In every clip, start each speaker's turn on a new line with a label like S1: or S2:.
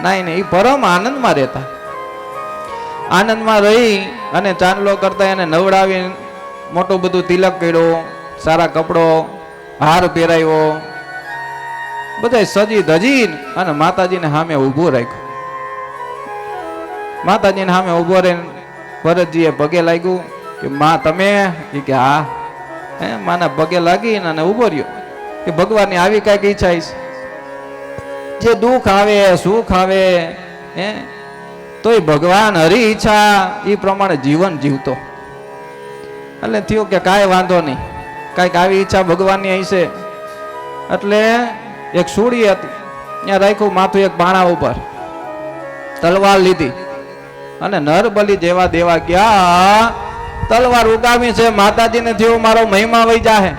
S1: નહીં નહીં, એ પરમ આનંદમાં રહેતા. આનંદમાં રહી અને ચાંદલો કરતા એને નવડાવી, મોટું બધું તિલક કર્યો, સારા કપડો હાર પહેરાવ્યો, બધા સજી ધજી અને માતાજીને સામે ઊભો રાખ્યો. માતાજીને સામે ઊભો રહીને ભરતજીએ પગે લાગ્યું કે માં તમે? કે હા. માના પગે લાગીને અને ઊભો રહ્યો કે ભગવાનની આવી કઈક ઈચ્છા છે, જે દુઃખ આવે સુખ આવે તોય ભગવાન હરી ઈચ્છા એ પ્રમાણે જીવન જીવતો. એટલે થયું કે કાંઈ વાંધો નહીં, કાંઈક આવી ઈચ્છા ભગવાનની હશે. એટલે એક સુડી હતી, ત્યાં રાખ્યું માથું એક બાણા ઉપર, તલવાર લીધી અને નરબલી જેવા દેવા ગયા. તલવાર ઉગામી છે, માતાજીને થયું મારો મહિમા વહી જાહે,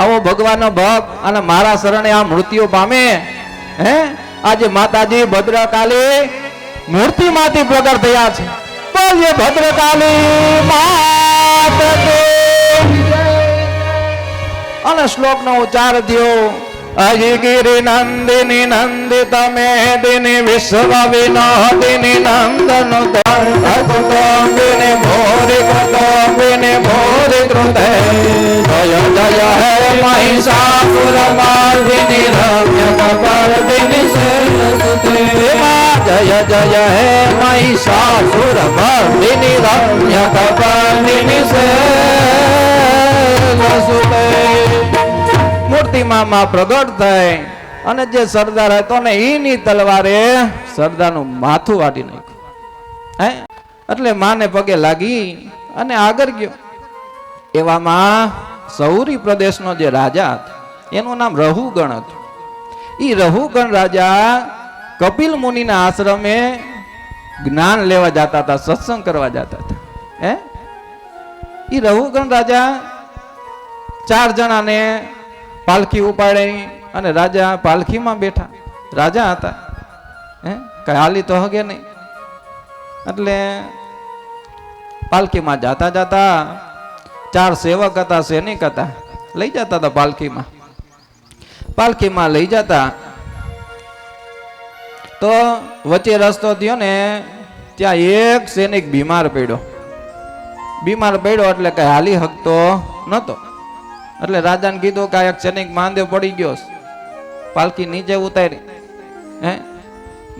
S1: આવો ભગવાનનો ભક્ત અને મારા શરણે આ મૃત્યુ પામે. આજે માતાજી ભદ્રકાલી મૂર્તિમાંથી પ્રગટ થયા છે. બોલીએ ભદ્રકાલી માત અને શ્લોકનો ઉચ્ચાર થયો. અજગીરી નંદિની નંદિત મેદિની વિશ્વ વિનોદિની નંદન કુટુંબિની ભોરી કુટુંબિની ભોરી કૃતે જય જય હે મહિષાસુર મર્દિની રમ્ય કપર્દિની શૈલસુતે જય જય હે મહિષાસુર મર્દિની રમ્ય કપર્દિની શૈલસુતે. મૂર્તિમાં માં પ્રગટ થઈ અને જે સરદાર હતો ને એની તલવારે સરદારનું માથું વાટી નાખ્યું. એટલે માને પગે લાગી અને આગળ ગયો. એવામાં સૌરી પ્રદેશનો જે રાજા હતો એનું નામ રહુગણ હતું. એ રહુગણ રાજા કપિલ મુનિના આશ્રમે જ્ઞાન લેવા જતા હતા, સત્સંગ કરવા જતા હતા. એ રહુગણ રાજા 4 જણાને પાલખી ઉપાડે અને રાજા પાલખીમાં બેઠા. રાજા હતા, કઈ હાલી તો હગે નહીં. એટલે પાલખીમાં જાતા જાતા 4 સેવક હતા, સૈનિક હતા, લઈ જતા હતા પાલખીમાં. પાલખીમાં લઈ જતા તો વચ્ચે રસ્તો થયો ને ત્યાં એક સૈનિક બીમાર પડ્યો. બીમાર પડ્યો એટલે કઈ હાલી હકતો નતો. એટલે રાજાને કીધું કે એક સૈનિક માંદે પડી ગયો, પાલખી નીચે ઉતારી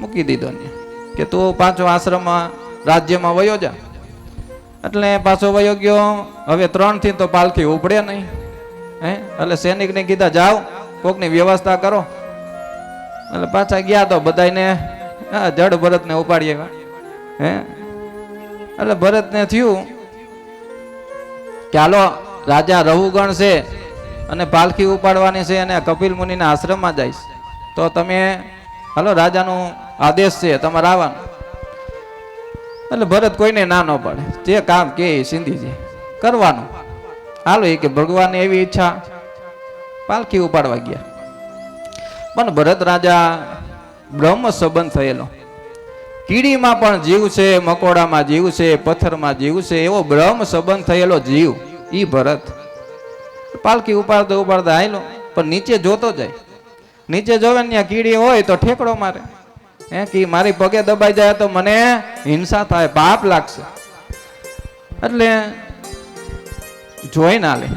S1: મૂકી દીધો ને કે તું પાછો આશ્રમમાં રાજ્યમાં વયો જા. એટલે પાછો વયો ગયો. હવે 3 થી તો પાલખી ઉપડે નહીં. એટલે સૈનિકને કીધા જાઓ કોકની વ્યવસ્થા કરો. એટલે પાછા ગયા તો બધાને જડ ભરતને ઉપાડી આવ્યા. એટલે ભરતને થયું કે હાલો રાજા રહુગણ છે અને પાલખી ઉપાડવાની છે અને કપિલ મુનિના આશ્રમમાં જઈશ, તો તમે હાલો રાજાનું આદેશ છે તમારે આવવાનું. એટલે ભરત કોઈને ના ન પડે, જે કામ કે સિંધીજી કરવાનું. હાલો એ કે ભગવાનની એવી ઈચ્છા, પાલખી ઉપાડવા ગયા. પણ ભરત રાજા બ્રહ્મ સંબંધ થયેલો, કીડીમાં પણ જીવ છે, મકોડામાં જીવ છે, પથ્થરમાં જીવ છે, એવો બ્રહ્મ સંબંધ થયેલો જીવ ઈ ભરત. પાલખી ઉપાડતો ઉપાડતા આયલો, પણ નીચે જોતો જાય. નીચે જોવે ને ત્યાં કીડી હોય તો ઠેકડો મારે. કે મારી પગે દબાઈ જાય તો મને હિંસા થાય, પાપ લાગશે. એટલે જોઈ ના લે.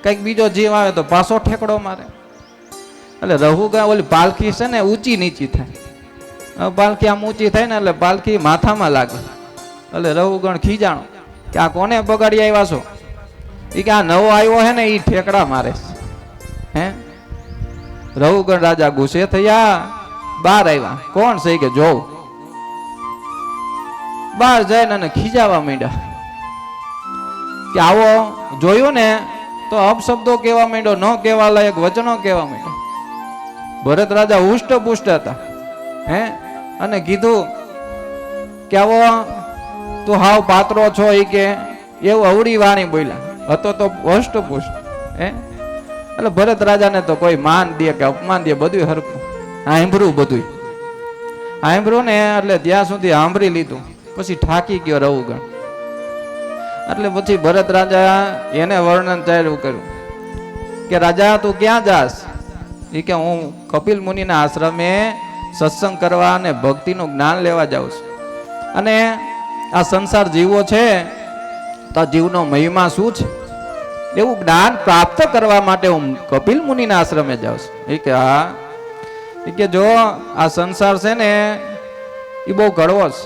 S1: કઈક બીજો જીવ આવે તો પાછો ઠેકડો મારે. એટલે રહુગા ઓલી પાલખી છે ને ઊંચી નીચી થાય. પાલખી આમ ઊંચી થાય ને એટલે પાલખી માથામાં લાગે. એટલે રહુગણ ખીજાણો કે આ કોને બગાડી આવ્યા છો? એ કે આ નવો આવ્યો હે ને એ ઠેકડા મારે. રહુગણ રાજા ગુસ્સે થયા, બહાર આવ્યા. કોણ છે કે જોઉં. બહાર જઈને અને ખીજાવા માંડ્યા કે આવો જોયું ને તો અપશબ્દો કહેવા માંડ્યો, ન કહેવા લાયક વચનો કહેવા માંડ્યો. ભરત રાજા હુષ્ટપુષ્ટ હતા. અને કીધું કે આવો તું હાવ પાત્રો છો એ કે એવું અવળી વાણી બોલ્યા. હતો તો હુષ્ટપુષ્ટ. એટલે ભરત રાજાને તો કોઈ માન દે કે અપમાન દે બધું હરખું. સાંભળ્યું બધું સાંભળ્યું ને એટલે ત્યાં સુધી સાંભળી લીધું. પછી ઠાકી ગયો રહુગણ. એટલે પછી ભરત રાજા એને વર્ણન ચાલ્યું કર્યું કે રાજા તું ક્યાં જાસ? એ કે હું કપિલ મુનિના આશ્રમે સત્સંગ કરવા અને ભક્તિનું જ્ઞાન લેવા જાઉં છું. અને આ સંસાર જીવો છે તો જીવનો મહિમા શું છે એવું જ્ઞાન પ્રાપ્ત કરવા માટે હું કપિલ મુનિના આશ્રમે જાઉં છું. એ કે હા, એ કે જો આ સંસાર છે ને એ બહુ કડવો છે.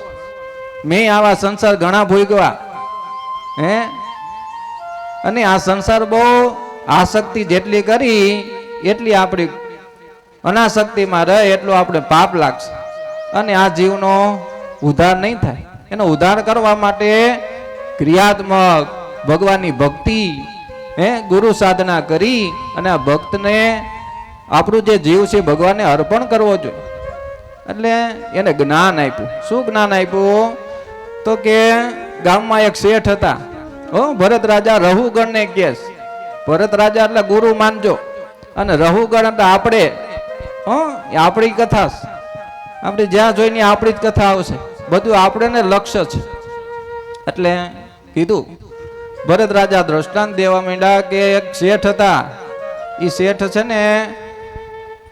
S1: મેં આવા સંસાર ઘણા ભોગવ્યા હે, અને આ સંસાર બહુ આસક્તિ જેટલી કરી એટલી આપણી અનાસક્તિમાં રહે એટલું આપણે પાપ લાગશે, અને આ જીવનો ઉદ્ધાર નહીં થાય. એનો ઉદ્ધાર કરવા માટે ક્રિયાત્મક ભગવાનની ભક્તિ ગુરુ સાધના કરી અને આ ભક્તને આપણું જે જીવ છે ભગવાનને અર્પણ કરવો જોઈએ. એટલે એને જ્ઞાન આપ્યું. શું જ્ઞાન આપ્યું? તો કે ગામમાં એક શેઠ હતા. ભરત રાજા રહુગણને કેસ. ભરત રાજા એટલે ગુરુ માનજો, અને રહુગણ એટલે આપણે આપણી કથા, આપણે જ્યાં જોઈને આપણી જ કથા આવશે, બધું આપણે લક્ષ્ય છે. એટલે કીધું ભરત રાજા દ્રષ્ટાંત દેવા માંડ્યા કે એક શેઠ હતા. એ શેઠ છે ને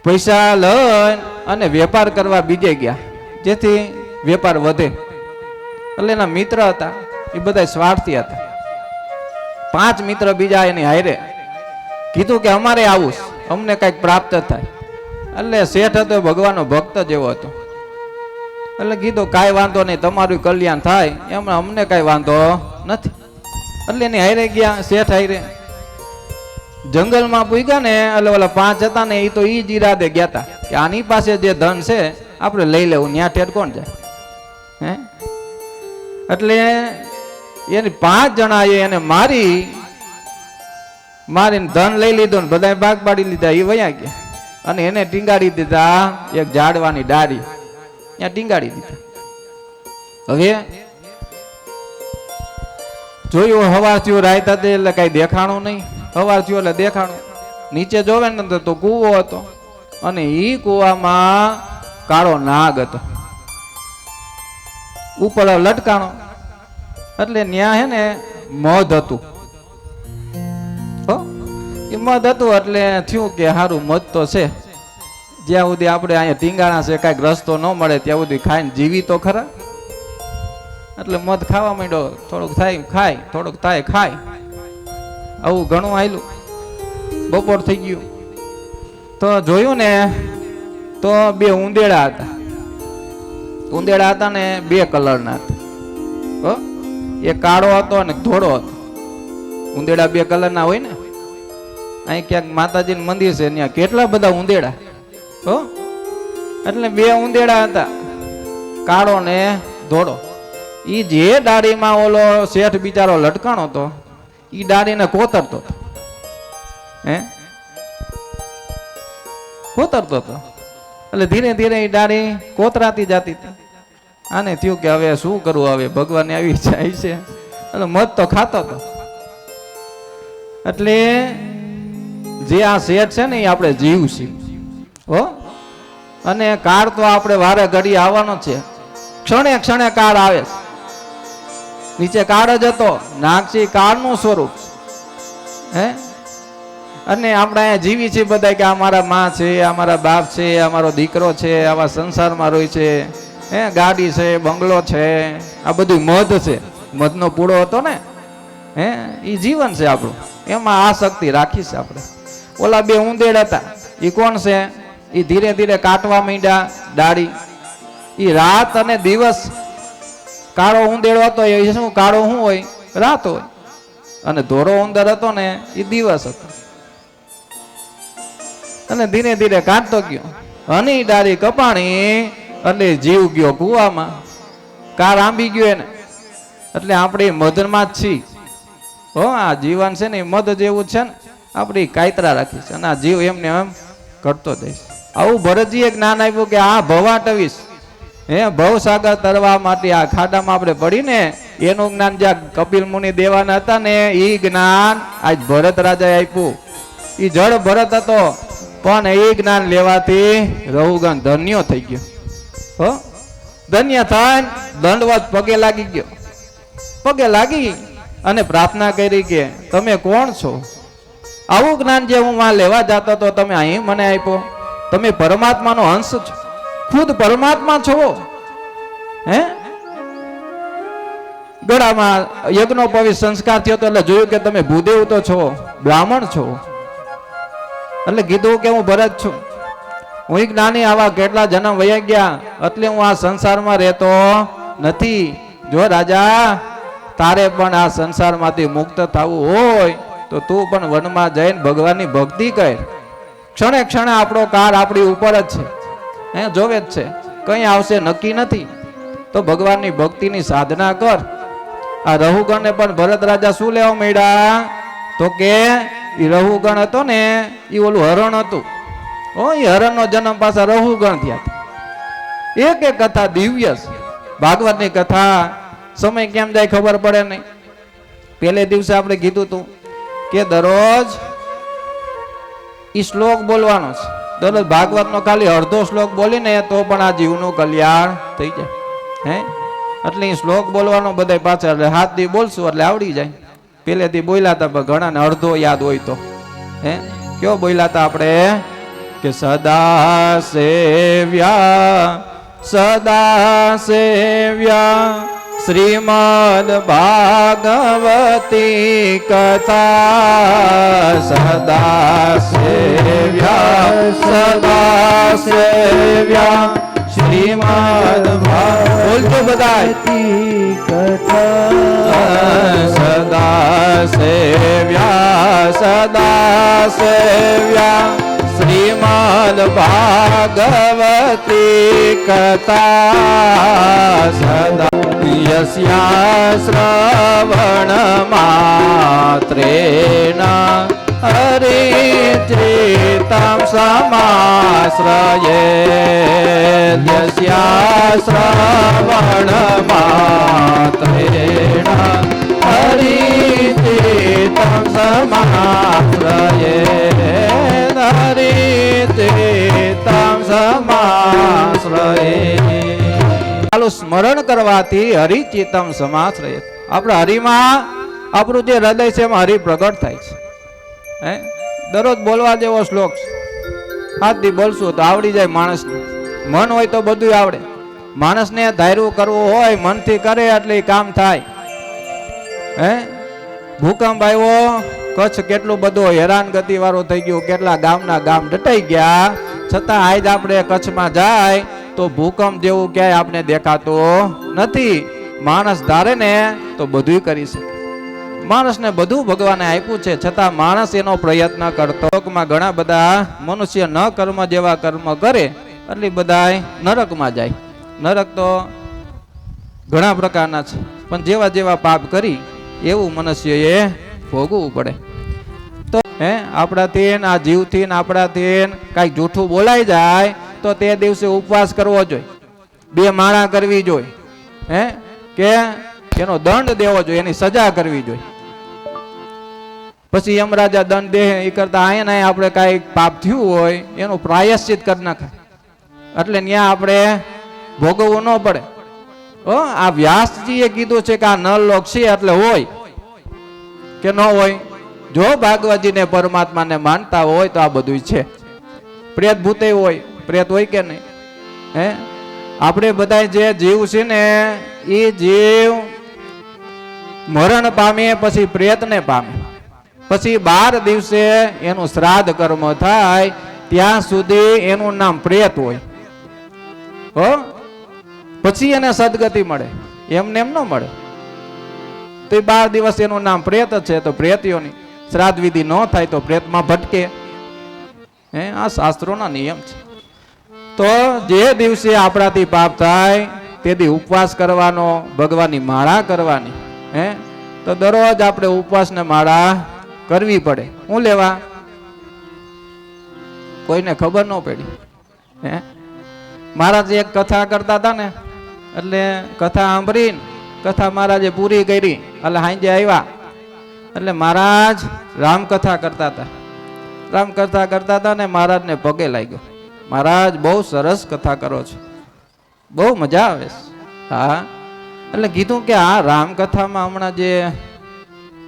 S1: પૈસા લઈ અને વેપાર કરવા બીજે ગયા, જેથી વેપાર વધે. એટલે એના મિત્ર હતા, એ બધા સ્વાર્થી હતા. 5 મિત્ર બીજા એની હારે કીધું કે અમારે આવું, અમને કંઈક પ્રાપ્ત થાય. એટલે શેઠ હતો ભગવાનનો ભક્ત જેવો હતો. એટલે કીધું કાંઈ વાંધો નહીં, તમારું કલ્યાણ થાય એમાં અમને કાંઈ વાંધો નથી. એટલે એની હારે ગયા, શેઠ હારે જંગલમાં પૂગ્યા ને. એટલે ઓલા 5 હતા ને એ તો ઈ જ ઈરાદે ગયા હતા કે આની પાસે જે ધન છે આપણે લઈ લેવું, ન્યા ઠેર કોણ જાય હે. એટલે એની 5 જણાએ એને મારીને ધન લઈ લીધું ને બધા ભાગ પાડી લીધા. એ વયા ગયા અને એને ટીંગાડી દીધા એક ઝાડવાની ડાળી, ત્યાં ટીંગાડી દીધા. હવે જોયું હવાર થયું, રાત હતી એટલે કઈ દેખાણું નહીં. હવાર થયું એટલે દેખાણું, નીચે જોવે ને તો કૂવો હતો, અને ઈ કૂવામાં કાળો નાગ હતો ઉપર લટકાણો. એટલે ન્યા હે ને મધ હતું. એ મધ હતું એટલે થયું કે સારું મધ તો છે, જ્યાં સુધી આપણે અહીંયા ટીંગાણા છે કાંઈક રસ્તો ન મળે ત્યાં સુધી ખાઈને જીવી તો ખરા. એટલે મધ ખાવા માંડ્યો, થોડુંક થાય ખાય, થોડુંક થાય ખાય, આવું ઘણું આયલું. બપોર થઈ ગયું તો જોયું ને તો 2 ઉંદેડા હતા. ઉંદેડા હતા ને 2 કલરના હતા. એક કાળો હતો અને ધોળો હતો. ઉંદેડા 2 કલરના હોય ને. અહીં ક્યાંક માતાજીનું મંદિર છે ત્યાં કેટલા બધા ઉંદેડા. એટલે 2 ઉંદેડા હતા, કાળો ને ધોળો. ઈ જે ડાળીમાં ઓલો શેઠ બિચારો લટકાણો હતો ઈ ડાળીને કોતરતો હતો. કોતરતો હતો. એટલે ધીરે ધીરે એ ડાળી કોતરાતી જતી હતી. આને થયું કે હવે શું કરવું, હવે ભગવાન આવી જાય છે. એટલે મધ તો ખાતો હતો. એટલે જે આ શેઠ છે ને એ આપણે જીવ છીએ. અને કાળ તો આપણે વારે ઘડી આવવાનો છે, ક્ષણે ક્ષણે કાળ આવે છે. નીચે કાળ જ હતો, નાગજી કાળનું સ્વરૂપ અને આપણે અહીંયા જીવી છીએ બધા કે અમારા માં છે, અમારા બાપ છે, અમારો દીકરો છે, આવા સંસારમાં રોય છે, ગાડી છે, બંગલો છે, આ બધું મધ છે. મધનો પૂળો હતો ને એ જીવન છે આપણું, એમાં આસક્તિ રાખી છે આપણે. ઓલા 2 ઉંદેડ હતા, એ કોણ છે? એ ધીરે ધીરે કાટવા માંડ્યા ડાળી. એ રાત અને દિવસ. કાળો ઉંદેડો હતો એ શું, કાળો શું હોય? રાત હોય. અને ધોળો ઉંદર હતો ને એ દિવસ હતો. અને ધીરે ધીરે કાઢતો ગયો, અને ડાળી કપાણી એટલે જીવ ગયો કુવામાં. કાર આંબી ગયો એને. એટલે આપણે મધમાં જ છીએ. આ જીવન છે ને મધ જેવું છે ને, આપણી કાયતરા રાખી છે, અને આ જીવ એમને એમ ઘટતો જઈશ. આવું ભરતજીએ જ્ઞાન આપ્યું કે આ ભવાટવીશ ભવસાગર તરવા માટે આ ખાડામાં આપણે પડીને એનું જ્ઞાન જ્યાં કપિલ મુનિ દેવાના હતા ને એ જ્ઞાન આજ ભરત રાજાએ આપ્યું. એ જળ ભરત હતો પણ એ જ્ઞાન લેવાથી રહુગણ ધન્ય થઈ ગયો. ધન્ય થાય દંડવત પગે લાગી ગયો. પગે લાગી અને પ્રાર્થના કરી કે તમે કોણ છો? આવું જ્ઞાન જે હું લેવા જતો હતો તમે અહીં મને આપ્યો. તમે પરમાત્માનો અંશ છો. ખુદ પરમાત્મા છો. હે ગળામાં યજ્ઞોપવિત સંસ્કાર થયો તો એટલે જોયું કે તમે ભૂદેવ તો છો, બ્રાહ્મણ છો. એટલે કીધું કે હું ભરત છું, હું જ્ઞાની, આવા કેટલા જન્મ વયા ગયા, એટલે હું આ સંસારમાં રહેતો નથી. જો રાજા તારે પણ આ સંસારમાંથી મુક્ત થવું હોય તો તું પણ વનમાં જઈને ભગવાનની ભક્તિ કર. ક્ષણે ક્ષણે આપણો કાર આપણી ઉપર જ છે, હે જોવે જ છે, કઈ આવશે નક્કી નથી. તો ભગવાનની ભક્તિની સાધના કર. આ રહુગણને પણ ભરત રાજા શું લેવા મળ્યા? તો કે એ રહુગણ હતો ને એ ઓલું હરણ હતું. ઓ એ હરણનો જન્મ પાછા રહુગણ થયા. એક એક કથા દિવ્ય છે. ભાગવતની કથા સમય કેમ જાય ખબર પડે નહીં. પહેલે દિવસે આપણે કીધું હતું કે દરરોજ ઈ શ્લોક બોલવાનો છે. દરરોજ ભાગવતનો ખાલી અડધો શ્લોક બોલીને તો પણ આ જીવનું કલ્યાણ થઈ જાય. હે એટલે એ શ્લોક બોલવાનો બધા પાછળ, એટલે હાથ દી બોલશું એટલે આવડી જાય. પહેલેથી બોલ્યા હતા ઘણાને અડધો યાદ હોય તો. હે કયો બોલ્યા હતા આપણે? કે સદા સેવ્યા શ્રીમદ ભાગવતી કથા. સદા સેવ્યા શ્રીમદ બોલજો બધાય કથા. સદા સેવ્યા શ્રીમદ ભાગવતી કથા. સદા યસ્યા શ્રવણ માત્રેણ હરિચિત્તં સમાશ્રયે. યસ્યા શ્રવણ માત્રેણ હરિચિત્તં સમાશ્રયે. હરિચિત્તં સમાશ્રયે. ચાલો સ્મરણ કરવાથી હરિચિત્તમ સમાશ્રયે. આપણે હરિમાં આપણું જે હૃદય છે એમાં હરિ પ્રગટ થાય છે. હે દરરોજ બોલવા જેવો શ્લોક છે. હાથથી બોલશું તો આવડી જાય માણસને. મન હોય તો બધું આવડે. માણસને ધાર્યું કરવું હોય મનથી કરે એટલે કામ થાય. હે ભૂકંપ આવ્યો, કચ્છ કેટલું બધું હેરાનગતિ વાળું થઈ ગયું, કેટલા ગામના ગામ દટાઈ ગયા, છતાં આજ આપણે કચ્છમાં જાય તો ભૂકંપ જેવું ક્યાંય આપણે દેખાતું નથી. માણસ ધારે ને તો બધું કરી શકે. માણસને બધું ભગવાને આપ્યું છે, છતાં માણસ એનો પ્રયત્ન કરતો. ઘણા બધા મનુષ્ય ન કર્મ જેવા કર્મ કરે એટલે બધા નરકમાં જાય. નરક તો ઘણા પ્રકારના છે, પણ જેવા જેવા પાપ કરી એવું મનુષ્યએ ભોગવવું પડે. તો હે આપણાથી આ જીવથી આપણાથી કાંઈક જૂઠું બોલાઈ જાય તો તે દિવસે ઉપવાસ કરવો જોઈએ, 2 માળા કરવી જોઈએ. હે કે એનો દંડ દેવો જોઈએ, એની સજા કરવી જોઈએ. પછી યમરાજા દંડ દે એ કરતા અહીંયા આપણે કાંઈક પાપ થયું હોય એનું પ્રાયશ્ચિત કરી નાખાય, એટલે ત્યાં આપણે ભોગવવું ન પડે. આ વ્યાસજીએ કીધું છે કે આ નરલોક છે એટલે હોય કે ન હોય. જો ભાગવતજીને પરમાત્માને માનતા હોય તો આ બધું છે. પ્રેત ભૂતે હોય, પ્રેત હોય કે નહીં? હે આપણે બધા જે જીવ છે ને એ જીવ મરણ પામે પછી પ્રેતને પામે, પછી 12 દિવસે એનું શ્રાદ્ધ કર્મ થાય ત્યાં સુધી એનું નામ પ્રેત હોય. પછી એને સદગતિ મળે, એમને એમ ન મળે. તો 12 દિવસ એનું નામ પ્રેત છે. તો પ્રેતીઓની શ્રાદ્ધ વિધિ ન થાય તો પ્રેતમાં ભટકે. હે આ શાસ્ત્રોના નિયમ છે. તો જે દિવસે આપણાથી પાપ થાય તેથી ઉપવાસ કરવાનો, ભગવાનની માળા કરવાની. હે તો દરરોજ આપણે ઉપવાસને માળા કરવી પડે. હું લેવા કોઈને ખબર ન પડી. હે મહારાજ એક કથા કરતા હતા ને, એટલે કથા સાંભળીને કથા મહારાજે પૂરી કરી એટલે હાંજે આવ્યા. એટલે મહારાજ રામકથા કરતા હતા. રામકથા કરતા હતા ને મહારાજને પગે લાગ્યો. મહારાજ બહુ સરસ કથા કરો છો, બહુ મજા આવે છે. હા એટલે કીધું કે આ રામકથામાં હમણાં જે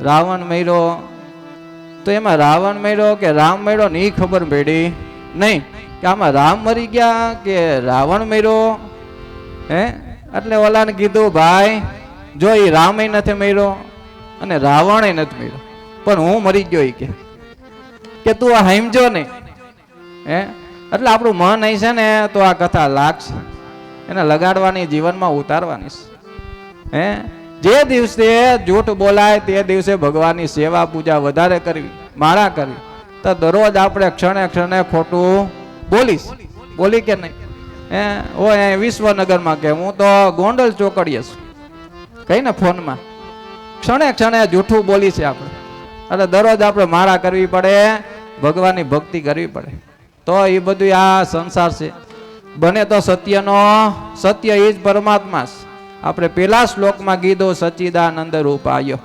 S1: રાવણ મર્યો તો એમાં રાવણ મર્યો કે રામ મર્યો ને એ ખબર પડી નહીં. કે આમાં રામ મરી ગયા કે રાવણ મર્યો? હે એટલે ઓલાને કીધું ભાઈ જો એ રામે નથી મર્યો અને રાવણે નથી મર્યો, પણ હું મરી ગયો કે તું આ સમજો ને. હે એટલે આપણું મન અહીં છે ને તો આ કથા લાગશે, એને લગાડવાની, જીવનમાં ઉતારવાની. હે જે દિવસે જૂઠ બોલાય તે દિવસે ભગવાનની સેવા પૂજા વધારે કરવી, માળા કરવી. તો દરરોજ આપણે ક્ષણે ક્ષણે ખોટું બોલી કે નહીં? હે હોય વિશ્વનગરમાં કે હું તો ગોંડલ ચોકડીએ છું કઈ ને ફોનમાં ક્ષણે ક્ષણે જૂઠું બોલી છે આપણે. એટલે દરરોજ આપણે માળા કરવી પડે, ભગવાનની ભક્તિ કરવી પડે, તો એ બધું આ સંસાર છે. બને તો સત્ય એ જ પરમાત્મા છે. આપણે પેલા શ્લોકમાં કીધું સચ્ચિદાનંદ રૂપ આયો,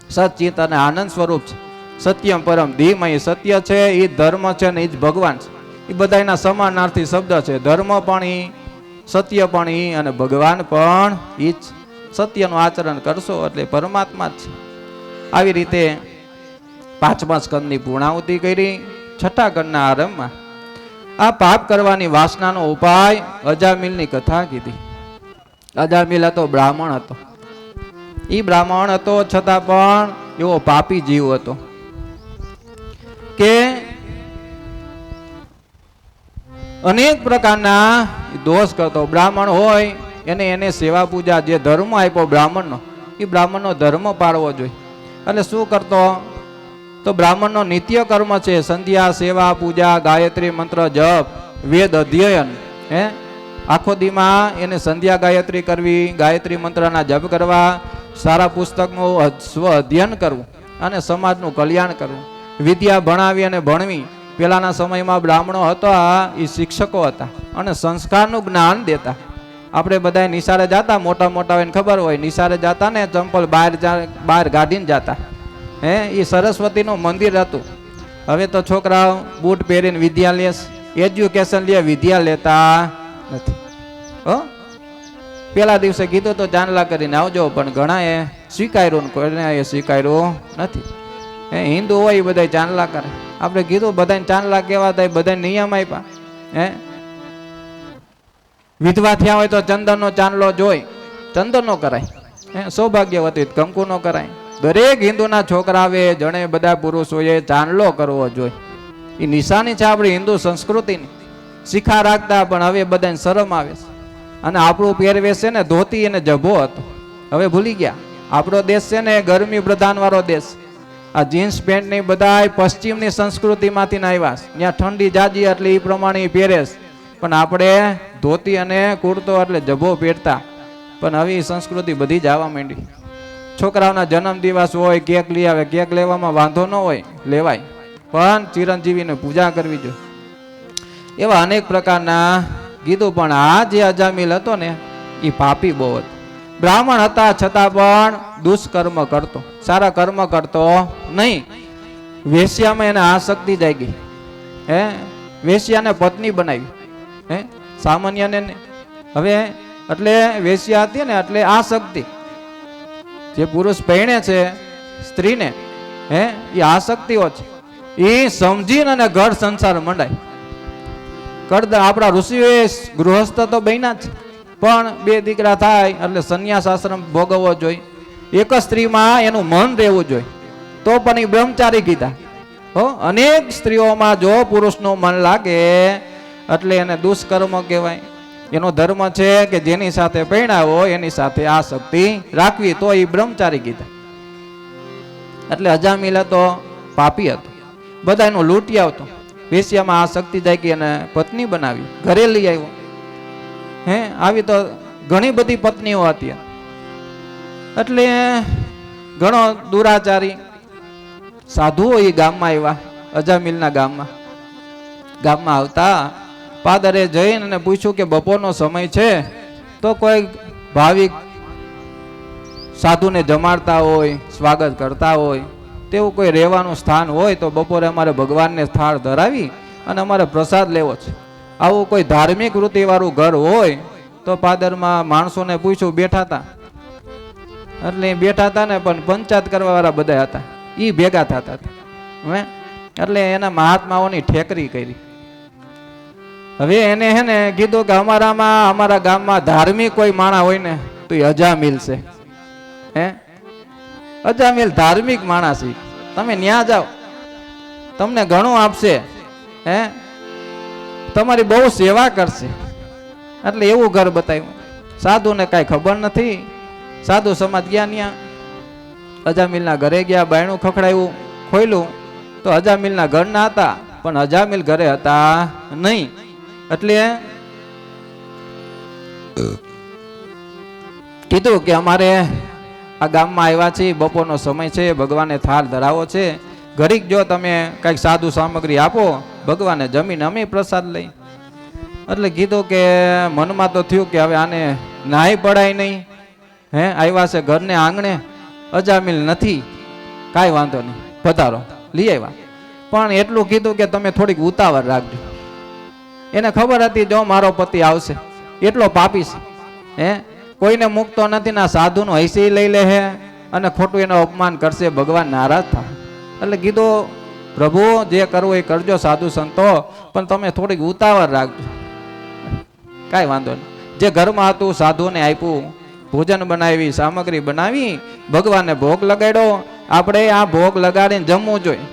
S1: સચ્ચિત અને આનંદ સ્વરૂપ છે. સત્યમ પરમ ધીમય, સત્ય છે એ ધર્મ છે ને એ જ ભગવાન છે. એ બધાના સમાનાર્થી શબ્દ છે. ધર્મ પણ ઈ, સત્ય પણ ઈ અને ભગવાન પણ ઈ જ. સત્યનું આચરણ કરશો એટલે પરમાત્મા જ છે. આવી રીતે 5મા સ્કંદની પૂર્ણાહુતિ કરી. 6ઠા ખંડના આરંભમાં આ પાપ કરવાની વાસનાનો ઉપાય અજામિલની કથા કીધી. અજામિલ હતો બ્રાહ્મણ હતો. એ બ્રાહ્મણ હતો છતાં પણ એવો પાપી જીવ હતો કે અનેક પ્રકારના દોષ કરતો. બ્રાહ્મણ હોય એને સેવા પૂજા, જે ધર્મ આપ્યો બ્રાહ્મણનો, એ બ્રાહ્મણનો ધર્મ પાળવો જોઈએ. એટલે શું કરતો? તો બ્રાહ્મણનો નિત્ય કર્મ છે સંધ્યા, સેવા, પૂજા, ગાયત્રી મંત્ર જપ, વેદ અધ્યયન. હે આખો દીમાં એને સંધ્યા ગાયત્રી કરવી, ગાયત્રી મંત્રના જપ કરવા, સારા પુસ્તકનું સ્વ અધ્યયન કરવું અને સમાજનું કલ્યાણ કરવું. વિદ્યા ભણાવી અને ભણવી. પેલાના સમયમાં બ્રાહ્મણો હતા એ શિક્ષકો હતા અને સંસ્કારનું જ્ઞાન દેતા. આપણે બધા નિશાળે જતા, મોટા મોટા હોય ખબર હોય, નિશાળે જતા ને ચંપલ બહાર કાઢીને જતા. હે એ સરસ્વતીનું મંદિર હતું. હવે તો છોકરાઓ બૂટ પહેરીને વિદ્યા લે, એજ્યુકેશન લે, વિદ્યા લેતા નથી. પેલા દિવસે કીધું તો ચાંદલા કરીને આવજો, પણ ઘણા એ સ્વીકાર્યું ને કોઈને એ સ્વીકાર્યું નથી. હિન્દુ હોય એ બધા ચાંદલા કરે. આપણે કીધું બધાને ચાંદલા કેવા થાય, બધા નિયમ આપ્યા. હે વિધવા થયા હોય તો ચંદનનો ચાંદલો જોઈ, ચંદનનો કરાય. સૌભાગ્યવતી કંકુનો કરાય. દરેક હિન્દુના છોકરાએ જણે બધા પુરુષોએ ચાંદલો કરવો જોઈએ. એ નિશાની છે આપણી હિન્દુ સંસ્કૃતિની. શિખા રાખતા, પણ હવે બધાને શરમ આવે છે. અને આપણું પહેરવેશ છે ને ધોતી અને જભો હતો, હવે ભૂલી ગયા. આપણો દેશ છે ને ગરમી પ્રધાન વાળો દેશ. આ જીન્સ પેન્ટ ની બધા પશ્ચિમની સંસ્કૃતિમાંથી આવ્યા. ત્યાં ઠંડી જાજી એટલે એ પ્રમાણે પહેરેશ, પણ આપણે ધોતી અને કુર્તો એટલે જભો પહેરતા. પણ હવે એ સંસ્કૃતિ બધી જ આવવા માંડી. છોકરાઓના જન્મ દિવસ હોય, કેક લઈ આવે. કેક લેવામાં વાંધો ન હોય, લેવાય, પણ ચિરંજીવીને પૂજા કરવી જોઈએ. એવા અનેક પ્રકારના કીધું. પણ આ જે અજામિલ હતો ને એ પાપી બહુ હતો. બ્રાહ્મણ હતા છતાં પણ દુષ્કર્મ કરતો, સારા કર્મ કરતો નહીં. વેશ્યામાં એને આસક્તિ જાગી. હે વેશ્યાને પત્ની બનાવી. હે સામાન્યને હવે એટલે વેશ્યા હતી ને એટલે આસક્તિ. જે પુરુષ પહેણે છે સ્ત્રીને, હે એ આસક્તિઓ છે. એ સમજીને અને ઘર સંસાર મંડાય કરતા. આપણા ઋષિઓએ ગૃહસ્થ તો બન્યા છે, પણ 2 દીકરા થાય એટલે સંન્યાસ આશ્રમ ભોગવવો જોઈએ. એક જ સ્ત્રીમાં એનું મન રહેવું જોઈએ, તો પણ એ બ્રહ્મચારી કીધા. અનેક સ્ત્રીઓમાં જો પુરુષનું મન લાગે એટલે એને દુષ્કર્મ કહેવાય. એનો ધર્મ છે કે જેની સાથે પરણાવો એની સાથે આસક્તિ રાખવી, તો એ બ્રહ્મચારી કીધા. એટલે અજામિલ હતો, પાપી હતો, બધા એનું લૂંટી આવતો. વેશ્યામાં આસક્તિ જાગી અને પત્ની બનાવી, ઘરે લઈ આવ્યો. હે આવી તો ઘણી બધી પત્નીઓ હતી. એટલે ઘણો દુરાચારી સાધુઓ એ ગામમાં આવ્યા. અજામિલના ગામમાં આવતા પાદરે જઈને અને પૂછ્યું કે બપોરનો સમય છે તો કોઈ ભાવિક સાધુને જમાડતા હોય, સ્વાગત કરતા હોય, તેવું કોઈ રહેવાનું સ્થાન હોય તો બપોરે અમારે ભગવાનને થાળ ધરાવી અને અમારે પ્રસાદ લેવો છે. આવું કોઈ ધાર્મિક વૃત્તિવાળું ઘર હોય તો પાદરમાં માણસોને પૂછ્યું. બેઠા હતા એટલે બેઠા હતા ને, પણ પંચાયત કરવા વાળા બધા હતા, એ ભેગા થતા હતા. એટલે એના મહાત્માઓની ઠેકરી કરી. હવે એને હે ને કીધું કે અમારા ગામમાં ધાર્મિક કોઈ માણા હોય ને તો એ અજામિલ છે. હે અજામિલ ધાર્મિક માણસ છે, તમે ન્યા જાઓ તમને ઘણું આપશે, હે તમારી બહુ સેવા કરશે. એટલે એવું ઘર બતાવ્યું. સાધુને કાંઈ ખબર નથી. સાધુ સમાજ ગયા ન્યા અજામિલના ઘરે ગયા, બાયણું ખખડાયું, ખોલ્યું તો અજામિલના ઘરના હતા, પણ અજામિલ ઘરે હતા નહીં. એટલે કીધું કે અમારે આ ગામમાં આવ્યા છીએ, બપોરનો સમય છે, ભગવાને થાળ ધરાવો છે, ઘડીક જો તમે કંઈક સાધુ સામગ્રી આપો, ભગવાને જમીન અમે પ્રસાદ લઈ. એટલે કીધું કે મનમાં તો થયું કે હવે આને નાહી પડાય નહીં. હે આવ્યા છે ઘરને આંગણે, અજામિલ નથી, કાંઈ વાંધો નહીં, પધારો, લઈ આવ્યા. પણ એટલું કીધું કે તમે થોડીક ઉતાવળ રાખજો. એને ખબર હતી જો મારો પતિ આવશે એટલો પાપી છે, હે કોઈને મૂકતો નથી, ના સાધુનો હૈસી લઈ લે હે અને ખોટું એનું અપમાન કરશે, ભગવાન નારાજ થાય. એટલે કીધું પ્રભુ જે કરવું એ કરજો સાધુ સંતો, પણ તમે થોડીક ઉતાવળ રાખજો. કાંઈ વાંધો નહીં. જે ઘરમાં હતું સાધુને આપ્યું, ભોજન બનાવી, સામગ્રી બનાવી, ભગવાનને ભોગ લગાડ્યો. આપણે આ ભોગ લગાડીને જમવું જોઈએ.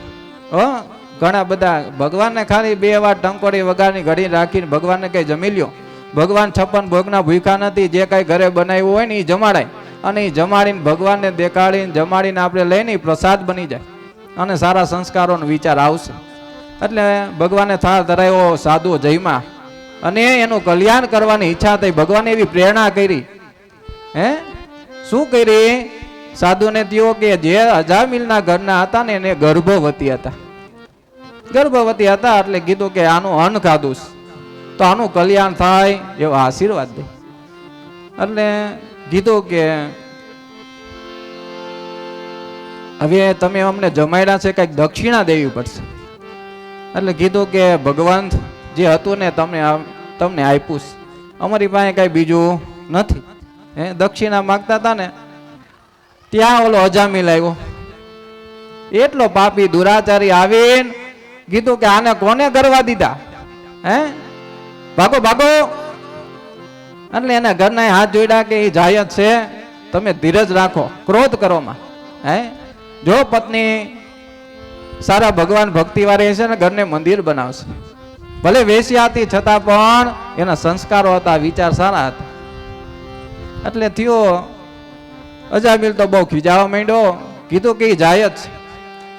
S1: ઘણા બધા ભગવાનને ખાલી 2 વાર ટંકોરી વગાડની ઘડી રાખીને ભગવાનને કઈ જમી લ્યો. ભગવાન 56 ભોગના ભૂખા નથી. જે કઈ ઘરે બનાવ્યું હોય ને એ જમાડાય, અને એ જમાડીને ભગવાનને દેખાડીને જમાડીને આપણે લઈને પ્રસાદ બની જાય અને સારા સંસ્કારોનો વિચાર આવશે. એટલે ભગવાને થાળ ધરાયો, સાધુ જયમાં અને એનું કલ્યાણ કરવાની ઈચ્છા થઈ. ભગવાને એવી પ્રેરણા કરી. હે શું કરી? સાધુને થયો કે જે અજામિલના ઘરના હતા ને એને ગર્ભવતી હતા. ગર્ભવતી હતા એટલે કીધું કે આનું અન્ન ખાધું તો આનું કલ્યાણ થાય એવો આશીર્વાદ દે. એટલે કીધું કે હવે તમે અમને જમાડ્યા છે, કઈક દક્ષિણા દેવી પડશે. એટલે કીધું કે ભગવાન જે હતું ને તમને આપ્યું, અમારી પાસે કઈ બીજું નથી. હે દક્ષિણા માગતા હતા ને ત્યાં ઓલો અજામિલ આવ્યો. એટલો પાપી દુરાચારી આવીને કીધું કે આને કોને કરવા દીધા? હે ભાગો ભાગો. એટલે એના ઘરના હાથ જોડ્યા કે એ જાય જ છે, તમે ધીરજ રાખો, ક્રોધ કરો માં. હે જો પત્ની સારા ભગવાન ભક્તિ વાળી છે ને ઘરને મંદિર બનાવશે. ભલે વેશ્યા હતી છતાં પણ એના સંસ્કારો હતા, વિચાર સારા હતા. એટલે થયો અજામિલ તો બહુ ખીજાવા માંડ્યો. કીધું કે એ જાય જ,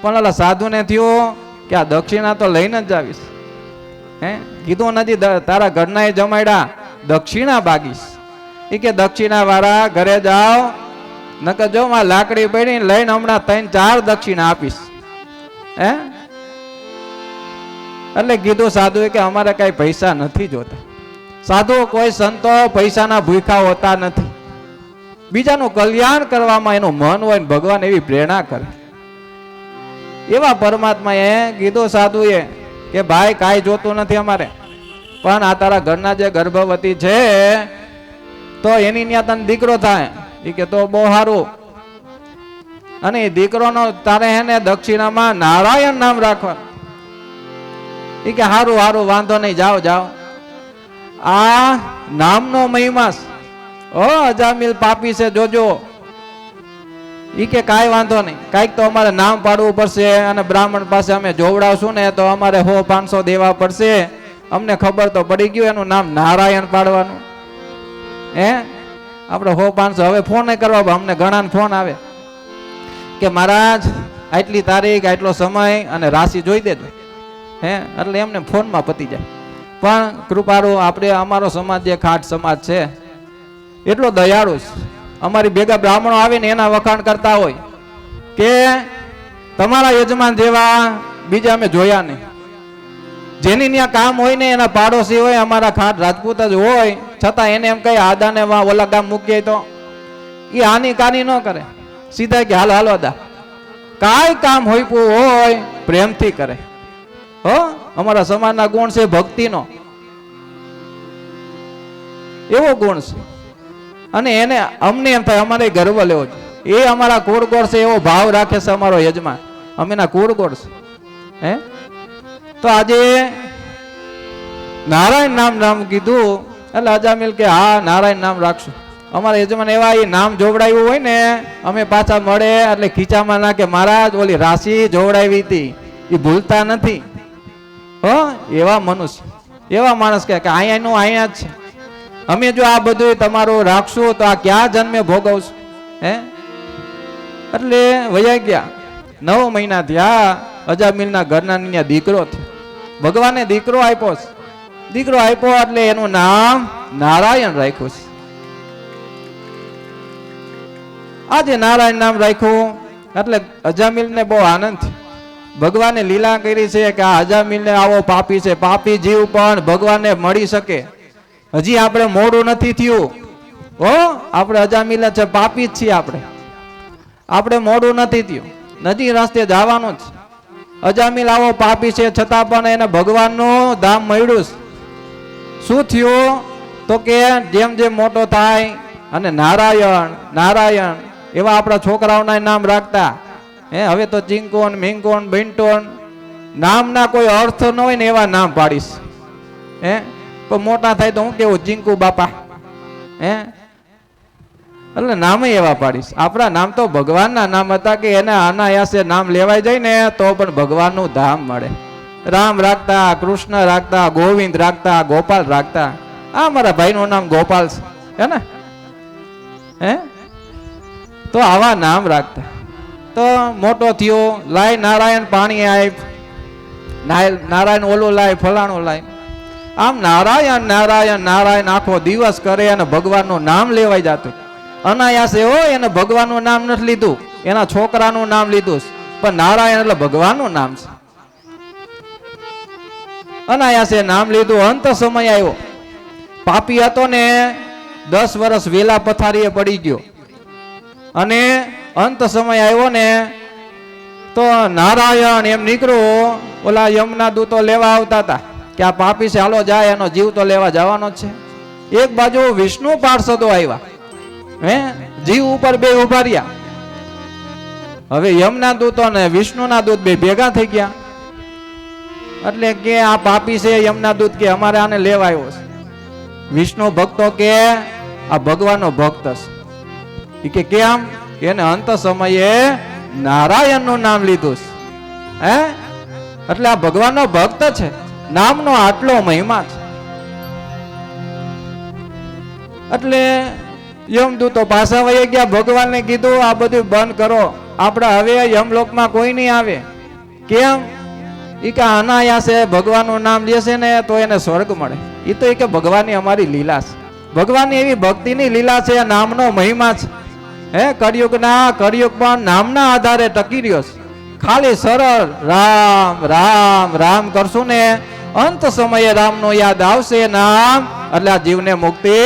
S1: પણ ઓલા સાધુને થયો કે આ દક્ષિણા તો લઈને જ આવીશ. હે કીધું નથી તારા ઘરના એ જમાડ્યા, દક્ષિણા બાગીશ. એ કે દક્ષિણા વાળા ઘરે જાઓ, નકર જો માં લાકડી પડી લઈને હમણાં 3-4 દક્ષિણા આપીશ. હે એટલે કીધું સાધુએ કે અમારે કઈ પૈસા નથી જોતા. સાધુ કોઈ સંતો પૈસાના ભૂખા હોતા નથી. બીજાનું કલ્યાણ કરવામાં એનું મન હોય ને ભગવાન એવી પ્રેરણા કરે. એવા પરમાત્માએ કીધું સાધુએ કે ભાઈ કાંઈ જોતું નથી અમારે, પણ આ તારા ઘરના જે ગર્ભવતી છે તો એની ત્યાં તને દીકરો થાય. એ કે તો બહુ સારું, અને એ દીકરોનો તારે એને દક્ષિણામાં નારાયણ નામ રાખવા. એ કે હારું હારું વાંધો નહીં, જાઓ જાઓ. આ નામનો મહિમા અજામિલ પાપી છે જોજો. ઈ કે કાંઈ વાંધો નહીં, કાંઈક તો અમારે નામ પાડવું પડશે, અને બ્રાહ્મણ પાસે અમે જોવડાવશું ને તો અમારે 100-500 દેવા પડશે. અમને ખબર તો પડી ગયું એનું નામ નારાયણ પાડવાનું. હે આપણે 100-500 હવે ફોન કરવા, અમને ઘણા ફોન આવે કે મહારાજ આટલી તારીખ, આટલો સમય અને રાશિ જોઈ દેજો. હે એટલે એમને ફોનમાં પતી જાય. પણ કૃપાળુ આપણે અમારો સમાજ જે ખાટ સમાજ છે એટલો દયાળુ છે. અમારી ભેગા બ્રાહ્મણો આવીને એના વખાણ કરતા હોય કે તમારા યજમાન જેવા બીજા અમે જોયા નહીં. જેની ત્યાં કામ હોય ને એના પાડોશી હોય, અમારા ખાટ રાજપૂત જ હોય, છતાં એને એમ કહે આદાને ઓલા ગામ મૂકીએ તો એ આની કાની ન કરે, સીધા કે હાલો હાલો દા. કાંઈ કામ હોય પ્રેમથી કરે. હો અમારા સમાજના ગુણ છે ભક્તિનો, એવો ગુણ છે. અને એને અમને એમ થાય અમારે ગર્વ લેવો છે. એ અમારા કુળગોળ છે એવો ભાવ રાખે છે અમારો યજમાન, અમે ના કુળગોળ છે. હે તો આજે નારાયણ નામ કીધું એટલે અજામિલ કે હા નારાયણ નામ રાખશું. અમારા યજમાન એવા એ નામ જોવડાવ્યું હોય ને અમે પાછા મળે એટલે ખીચામાં નાખે મહારાજ ઓલી રાશિ જોવડાવી હતી એ ભૂલતા નથી હો. એવા મનુષ્ય એવા માણસ કે અહીંયાનું અહીંયા જ છે. અમે જો આ બધું તમારું રાખશું તો આ ક્યાં જન્મે ભોગવશું હે. એટલે વયા ગયા 9 મહિના થયા. અજામિલના ઘરના ત્યાં દીકરો થયો. ભગવાને દીકરો આપ્યો છે. દીકરો આપ્યો એટલે એનું નામ નારાયણ રાખ્યું છે. આજે નારાયણ નામ રાખ્યું એટલે અજામિલને બહુ આનંદ થયો. ભગવાને લીલા કરી છે કે આ અજામિલને આવો પાપી છે. પાપી જીવ પણ ભગવાનને મળી શકે. હજી આપણે મોડું નથી થયું હો. આપણે અજામિલ છે પાપી જ છીએ. આપણે મોડું નથી થયું. નદી રસ્તે જવાનું જ. અજામિલ આવો પાપી છે છતાં પણ એને ભગવાનનું ધામ મળ્યું. શું થયું તો કે જેમ જેમ મોટો થાય અને નારાયણ નારાયણ એવા આપણા છોકરાઓના નામ રાખતા હે. હવે તો ચિંકોન મિંકોન બિન્ટોન નામના કોઈ અર્થ ન હોય ને એવા નામ પાડીશ હે. પણ મોટા થાય તો હું કેવું ચિંકુ બાપા હે. એટલે નામ એવા પાડીશ. આપણા નામ તો ભગવાનના નામ હતા કે એને અનાયાસે નામ લેવાય જાય ને તો પણ ભગવાનનું ધામ મળે. રામ રાખતા, કૃષ્ણ રાખતા, ગોવિંદ રાખતા, ગોપાલ રાખતા. આ મારા ભાઈનું નામ ગોપાલ છે હે ને હે. તો આવા નામ રાખતા. તો મોટો થયો લાય નારાયણ પાણી આપ, નારાયણ ઓલું લાય, ફલાણું લાય. આમ નારાયણ નારાયણ નારાયણ આખો દિવસ કરે અને ભગવાનનું નામ લેવાય જતું. અનાયાસે હોય એને ભગવાનનું નામ નથી લીધું, એના છોકરાનું નામ લીધું. પણ નારાયણ એટલે ભગવાનનું નામ છે. અનાયાસે નામ લીધું. અંત સમય આવ્યો. પાપી હતો ને 10 વર્ષ વેલા પથારીએ પડી ગયો. અને અંત સમય આવ્યો ને તો નારાયણ એમ નીકળ્યો. ઓલા યમના દૂતો લેવા આવતા હતા કે આ પાપી છે હાલો જાય, એનો જીવ તો લેવા જવાનો જ છે. એક બાજુ વિષ્ણુ પાર્ષદો આવ્યા હે. જીવ ઉપર બે ઉભા રહ્યા. હવે યમના દૂતો ને વિષ્ણુના દૂત બે ભેગા થઈ ગયા. એટલે કે આ પાપી છે યમના દૂત કે અમારે આને લેવા આવ્યો છે. વિષ્ણુ ભક્તો કે આ ભગવાનનો ભક્ત છે. કે કેમ? એને અંત સમયે નારાયણનું નામ લીધું છે હે. એટલે આ ભગવાનનો ભક્ત છે. નામનો આટલો મહિમા છે. એટલે યમદૂતો પાછા વહી ગયા. ભગવાનને કીધું આ બધું બંધ કરો. આપણા હવે યમલોકમાં કોઈ નહીં આવે. કેમ? ઈ કે અનાયાસે ભગવાનનું નામ લેશે ને તો એને સ્વર્ગ મળે. એ તો એ કે ભગવાનની અમારી લીલા છે. ભગવાનની એવી ભક્તિની લીલા છે. નામનો મહિમા છે હે. કળિયુગ પણ નામના આધારે ટકી રહ્યો છે. ખાલી સરળ રામ રામ રામ કરશું ને અંત સમયે રામનો યાદ આવશે નામ એટલે આ જીવને મુક્તિ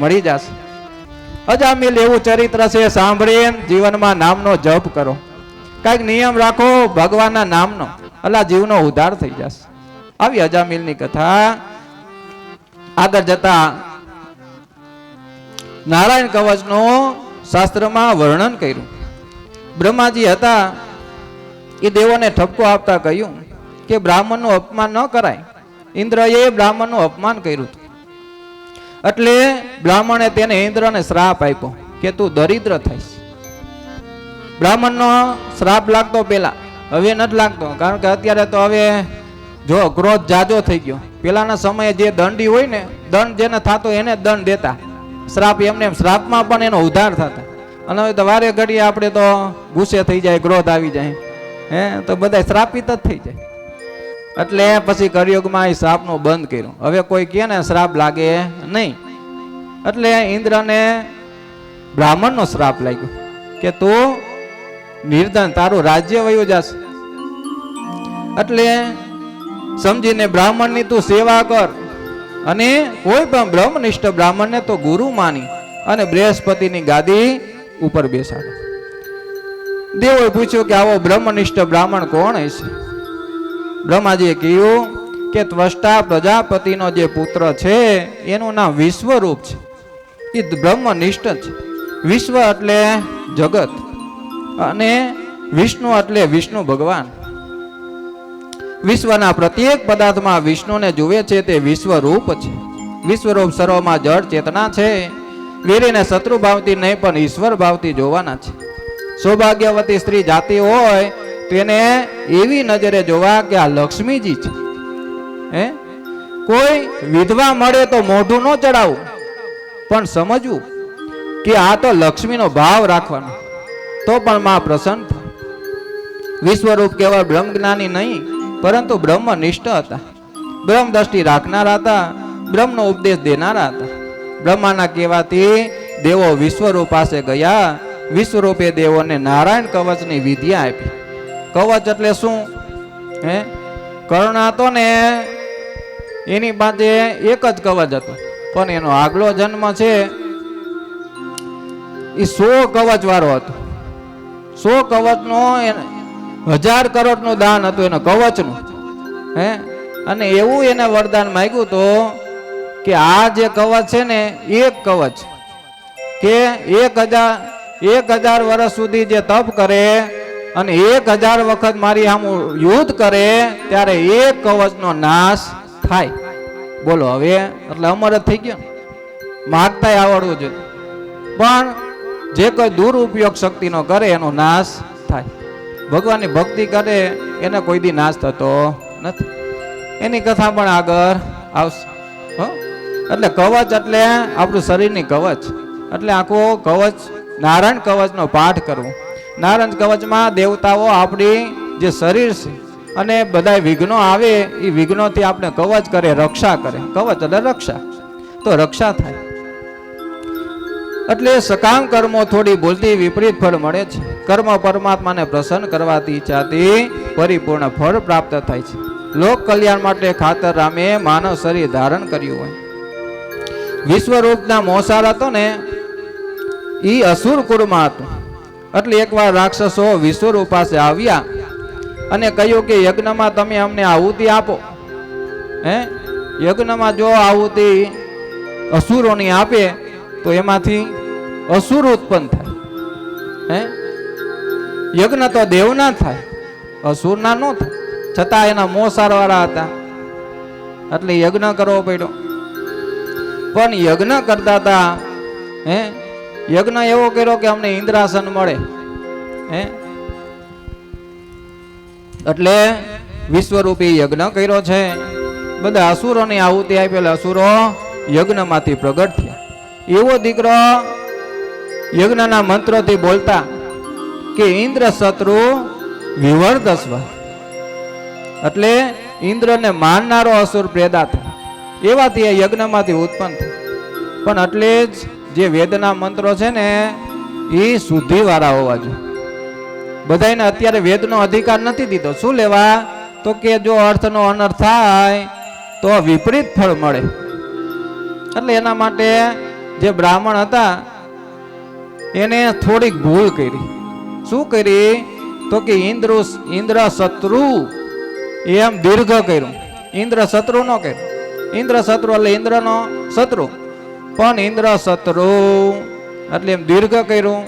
S1: મળી જશે. અજામિલ એવું ચરિત્ર છે. સાંભળીને જીવનમાં નામનો જપ કરો. કઈક નિયમ રાખો ભગવાનના નામનો, એટલે જીવનો ઉદ્ધાર થઈ જશે. આવી અજામિલની કથા. આગળ જતા નારાયણ કવચનું શાસ્ત્રમાં વર્ણન કર્યું. બ્રહ્માજી હતા એ દેવોને ઠપકો આપતા કહ્યું કે બ્રાહ્મણનું અપમાન ન કરાય. ઇન્દ્રએ બ્રાહ્મણનું અપમાન કર્યું. એટલે બ્રાહ્મણે તેને ઇન્દ્રને શ્રાપ આપ્યો કે તું દરિદ્ર થઈશ. બ્રાહ્મણનો શ્રાપ લાગતો પેલા, હવે નથી લાગતો. કારણ કે અત્યારે તો હવે જો ક્રોધ જાજો થઈ ગયો. પેલાના સમયે જે દંડી હોય ને, દંડ જેને થતો એને દંડ દેતા. શ્રાપ એમને શ્રાપમાં પણ એનો ઉદ્ધાર થતા. અને હવે તો વારે ઘડીએ આપણે તો ગુસ્સે થઈ જાય, ક્રોધ આવી જાય હે, તો બધા શ્રાપિત જ થઈ જાય. એટલે પછી કળિયુગમાં એ શ્રાપનું બંધ કર્યું. હવે કોઈ કહે ને શ્રાપ લાગે નહીં. એટલે ઇન્દ્રને બ્રાહ્મણનો શ્રાપ લાગ્યો કે તું નિર્ધન, તારું રાજ્ય વયું જશે. એટલે સમજીને બ્રાહ્મણની તું સેવા કર અને કોઈ પણ બ્રહ્મનિષ્ઠ બ્રાહ્મણને તો ગુરુ માની અને બૃહસ્પતિની ગાદી ઉપર બેસાડો. દેવોએ પૂછ્યું કે આવો બ્રહ્મનિષ્ઠ બ્રાહ્મણ કોણ હશે? બ્રહ્માજીએ કહ્યું કે ત્વષ્ટા પ્રજાપતિનો જે પુત્ર છે એનું નામ વિશ્વરૂપ છે. એ બ્રહ્મનિષ્ઠ છે. વિશ્વ એટલે જગત અને વિષ્ણુ એટલે વિષ્ણુ ભગવાન. વિશ્વના પ્રત્યેક પદાર્થમાં વિષ્ણુને જુએ છે તે વિશ્વરૂપ છે. વિશ્વરૂપ સર્વમાં જળ ચેતના છે. વીરીને શત્રુ ભાવથી નહીં પણ ઈશ્વર ભાવથી જોવાના છે. સૌભાગ્યવતી સ્ત્રી જાતિ હોય તેને એવી નજરે જોવા કે આ લક્ષ્મીજી છે. કોઈ વિધવા મળે તો મોઢું ન ચડાવવું, પણ સમજવું કે આ તો લક્ષ્મીનો ભાવ રાખવાનો, તો પણ માં પ્રસન્ન થાય. વિશ્વરૂપ કેવળ બ્રહ્મ જ્ઞાની નહીં પરંતુ બ્રહ્મનિષ્ઠ હતા. બ્રહ્મ દ્રષ્ટિ રાખનારા હતા. બ્રહ્મનો ઉપદેશ દેનારા હતા. બ્રહ્માના કહેવાથી દેવો વિશ્વરૂપ પાસે ગયા. વિશ્વરૂપે દેવોને નારાયણ કવચની વિદ્યા આપી. કવચ એટલે શું? કર્ણ હતો ને એની પાસે એક જ કવચ હતો, પણ એનો આગલો જન્મ છે એ 100 કવચ વાળો હતો. 100 કવચનો 1000 કરોડનું દાન હતું એના કવચનું. અને એવું એને વરદાન માંગ્યું તો કે આ જે કવચ છે ને, એક કવચ કે 1000 વર્ષ સુધી જે તપ કરે અને 1000 વખત મારી સામે યુદ્ધ કરે ત્યારે એક કવચનો નાશ થાય. બોલો હવે એટલે અમર જ થઈ ગયો. માગતાય આવડવું જોઈએ, પણ જે કોઈ દુરુપયોગ શક્તિનો કરે એનો નાશ થાય. ભગવાનની ભક્તિ કરે એને કોઈ દી નાશ થતો નથી. એની કથા પણ આગળ આવશે. એટલે કવચ એટલે આપણું શરીરની કવચ, એટલે આખો કવચ નારાયણ કવચનો પાઠ કરવો. નારાયણ કવચમાં દેવતાઓ આપણી જે શરીર છે અને બધા વિઘ્નો આવે એ વિઘ્નોથી આપણે કવચ કરે, રક્ષા કરે. કવચ એટલે રક્ષા, તો રક્ષા થાય. એટલે સકામ કર્મો થોડી ભૂલથી વિપરીત ફળ મળે છે. કર્મ પરમાત્માને પ્રસન્ન કરવાથી ઈચ્છાથી પરિપૂર્ણ ફળ પ્રાપ્ત થાય છે. લોક કલ્યાણ માટે ખાતર રામે માનવ શરીર ધારણ કર્યું હોય. વિશ્વરૂપના મોસાર હતો ને એ અસુર કુળમાં હતું. એટલે એકવાર રાક્ષસો વિશ્વરૂપ પાસે આવ્યા અને કહ્યું કે યજ્ઞમાં તમે અમને આહુતિ આપો. યજ્ઞમાં જો આહુતિ અસુરોની આપે તો એમાંથી અસુર ઉત્પન્ન થાય. યજ્ઞ તો દેવના થાય, અસુરના ન થાય. છતાં એના મોસાર વાળા હતા એટલે યજ્ઞ કરવો પડ્યો. પણ યજ્ઞ કરતા હતા, યજ્ઞ એવો કર્યો કે અમને ઇન્દ્રાસન મળે. એટલે વિશ્વરૂપી યજ્ઞ કર્યો છે. બધા અસુરોની આહુતિ આપેલા અસુરો યજ્ઞમાંથી પ્રગટ થયા. એવો દીકરો યજ્ઞના મંત્રોથી બોલતા કે ઇન્દ્ર શત્રુ વિવર્ધસ્વ, એટલે ઇન્દ્રને માનનારો અસુર પેદા થાય. એવાથી એ યજ્ઞમાંથી ઉત્પન્ન થાય. પણ એટલે જ જે વેદના મંત્રો છે ને એ શુદ્ધિ વાળા હોવા જોઈએ. બધાને અત્યારે વેદનો અધિકાર નથી દીધો. શું લેવા? તો કે જો અર્થનો અનર્થ થાય તો વિપરીત ફળ મળે. એટલે એના માટે જે બ્રાહ્મણ હતા એને થોડીક ભૂલ કરી. શું કરી? તો કે ઇન્દ્ર શત્રુ એમ દીર્ઘ કર્યું. ઇન્દ્ર શત્રુ નો કર્યું. ઇન્દ્ર શત્રુ એટલે ઇન્દ્રનો શત્રુ, પણ ઇન્દ્ર શત્રુ એટલે એમ દીર્ઘ કર્યું.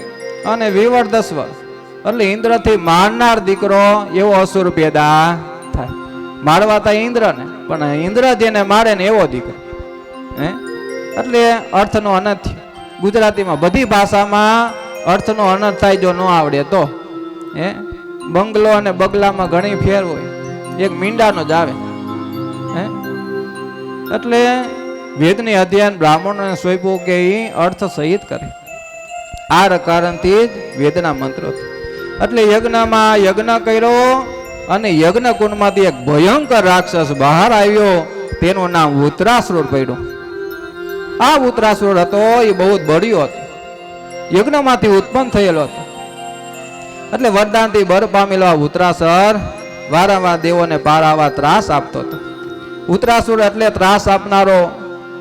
S1: અને વિવર્ધસ્વ એટલે ઇન્દ્રથી મારનાર દીકરો એવો અસુર પેદા થાય. મારવા તા ઇન્દ્રને, પણ ઇન્દ્ર જેને મારે ને એવો દીકરો. એટલે અર્થનો અનર્થ. ગુજરાતીમાં બધી ભાષામાં અર્થનો અનર્થ થાય જો ન આવડે તો. બંગલો અને બગલામાં ઘણી ફેર હોય, એક મીંડાનો જ આવે. એટલે વેદની અધ્યયન બ્રાહ્મણોને સોંપ્યું કે એ અર્થ સહિત કરે. આ કારણથી જ વેદના મંત્રો. એટલે યજ્ઞમાં યજ્ઞ કર્યો અને યજ્ઞ કુંડમાંથી એક ભયંકર રાક્ષસ બહાર આવ્યો. તેનું નામ ઉત્તરાસુર પડ્યું. આ ઉત્તરાસુર હતો એ બહુ જ બળ્યો હતો. યજ્ઞમાંથી ઉત્પન્ન થયેલો હતો. એટલે વરદાનથી બર પામેલો આ ઉત્તરાસુર વારંવાર દેવોને પારાવા ત્રાસ આપતો હતો. ઉત્તરાસુર એટલે ત્રાસ આપનારો.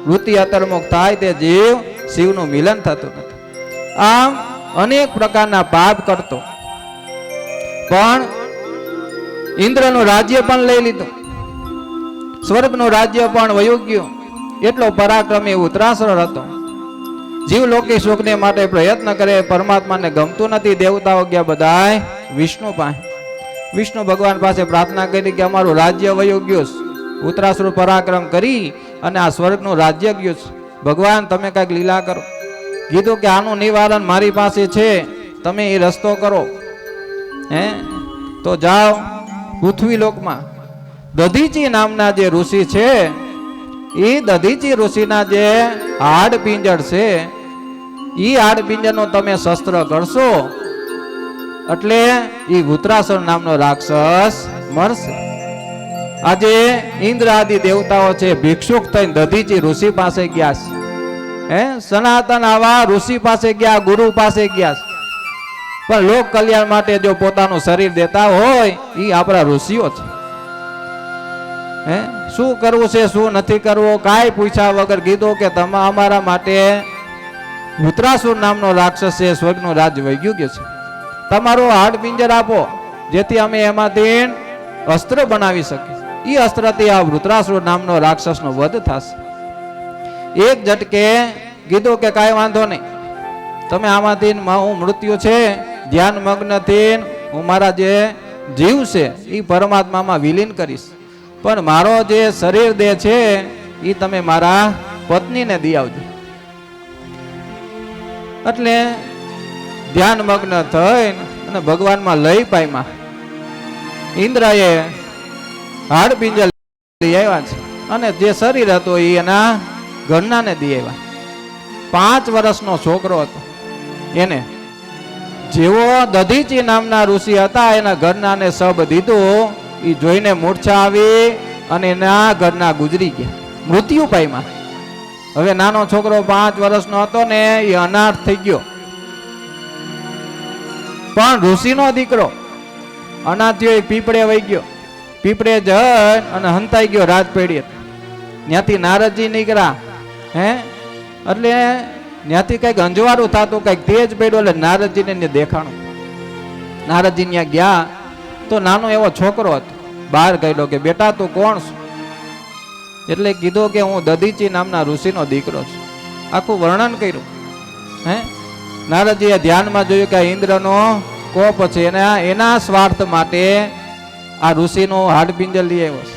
S1: વૃત્તિ અંતર્મુખ થાય તે જીવ શિવનું મિલન થતું નથી. આમ અનેક પ્રકારના પાપ કરતો. પણ ઇન્દ્રનું રાજ્ય પણ લઈ લીધું, સ્વર્ગનું રાજ્ય પણ વયું ગયું. એટલો પરાક્રમી ઉત્તરાસુર હતો. જીવલોકી સુખને માટે પ્રયત્ન કરે, પરમાત્માને ગમતું નથી. દેવતાઓ ગયા બધાય વિષ્ણુ પાસે. વિષ્ણુ ભગવાન પાસે પ્રાર્થના કરી કે અમારું રાજ્ય વયું ગયું છે. ઉત્તરાસુર પરાક્રમ કરી અને આ સ્વર્ગનું રાજ્ય ગયું છે. ભગવાન તમે કાંઈક લીલા કરો. કીધું કે આનું નિવારણ મારી પાસે છે, તમે એ રસ્તો કરો. હે તો જાઓ પૃથ્વી લોકમાં દધીચી નામના જે ઋષિ છે, એ દધીચી ઋષિના જે હાડ પિંજર છે, એ હાડ પિંજરનો તમે શસ્ત્ર કરશો એટલે એ વૃત્રાસુર નામનો રાક્ષસ મરશે. આજે ઇન્દ્ર આદિ દેવતાઓ છે ભિક્ષુક થઈને દધીચી ઋષિ પાસે ગયા છે. હે સનાતન આવા ઋષિ પાસે ગયા, ગુરુ પાસે ગયા છે. પણ લોક કલ્યાણ માટે જો પોતાનું શરીર દેતા હોય એ આપણા ઋષિઓ છે. હે શું કરવું છે શું નથી કરવું કાંઈ પૂછ્યા વગર કીધું કે તમે અમારા માટે વૃત્રાસુર નામનો રાક્ષસ છે, સ્વર્ગનું રાજ્ય વહી ગયું છે, તમારું હાડ પિંજર આપો જેથી અમે એમાંથી અસ્ત્ર બનાવી શકીએ. એ અસ્ત્રથી આ વૃત્રાસુર નામનો રાક્ષસનો વધ થશે. એક ઝટકે કીધું કે કાંઈ વાંધો નહીં, તમે આમાંથી હું મૃત્યુ છે ધ્યાન મગ્નથી હું મારા જે જીવ છે એ પરમાત્મામાં વિલીન કરીશ, પણ મારો જે શરીર દેહ છે એ તમે મારા પત્નીને દી આવજો. એટલે ધ્યાન મગ્ન થઈ અને ભગવાનમાં લઈ પામ્યા. ઇન્દ્રએ હાડ પિંજર લઈ આવ્યા છે અને જે શરીર હતું એ એના ઘરનાને દી આવ્યા. 5 વર્ષનો છોકરો હતો. એને જેવો દધીચી નામના ઋષિ હતા એના ઘરનાને સબ દીધું, એ જોઈને મૂર્છા આવી અને એના ઘરના ગુજરી ગયા, મૃત્યુ પામ્યા. હવે નાનો છોકરો 5 વર્ષનો હતો ને એ અનાથ થઈ ગયો. પણ ઋષિનો દીકરો અનાથ થયો, એ પીપળે વહી ગયો. પીપળે જઈ અને હંતાઈ ગયો રાજપેઢી. ત્યાંથી નારદજી નીકળ્યા. હે એટલે ત્યાંથી કઈક અંજવાળું થતું, કઈક તેજ પડ્યો એટલે નારદજીને દેખાણું. નારદજી ત્યાં ગયા તો નાનો એવો છોકરો હતો. બહાર ગયેલો કે બેટા તું કોણ છું? એટલે કીધું કે હું દધીચી નામના ઋષિનો દીકરો છું. આખું વર્ણન કર્યું. હે નારદજીએ ધ્યાનમાં જોયું કે ઇન્દ્રનો કોપ છે, એના સ્વાર્થ માટે આ ઋષિનો હાડપિંજર લઈ આવ્યો છે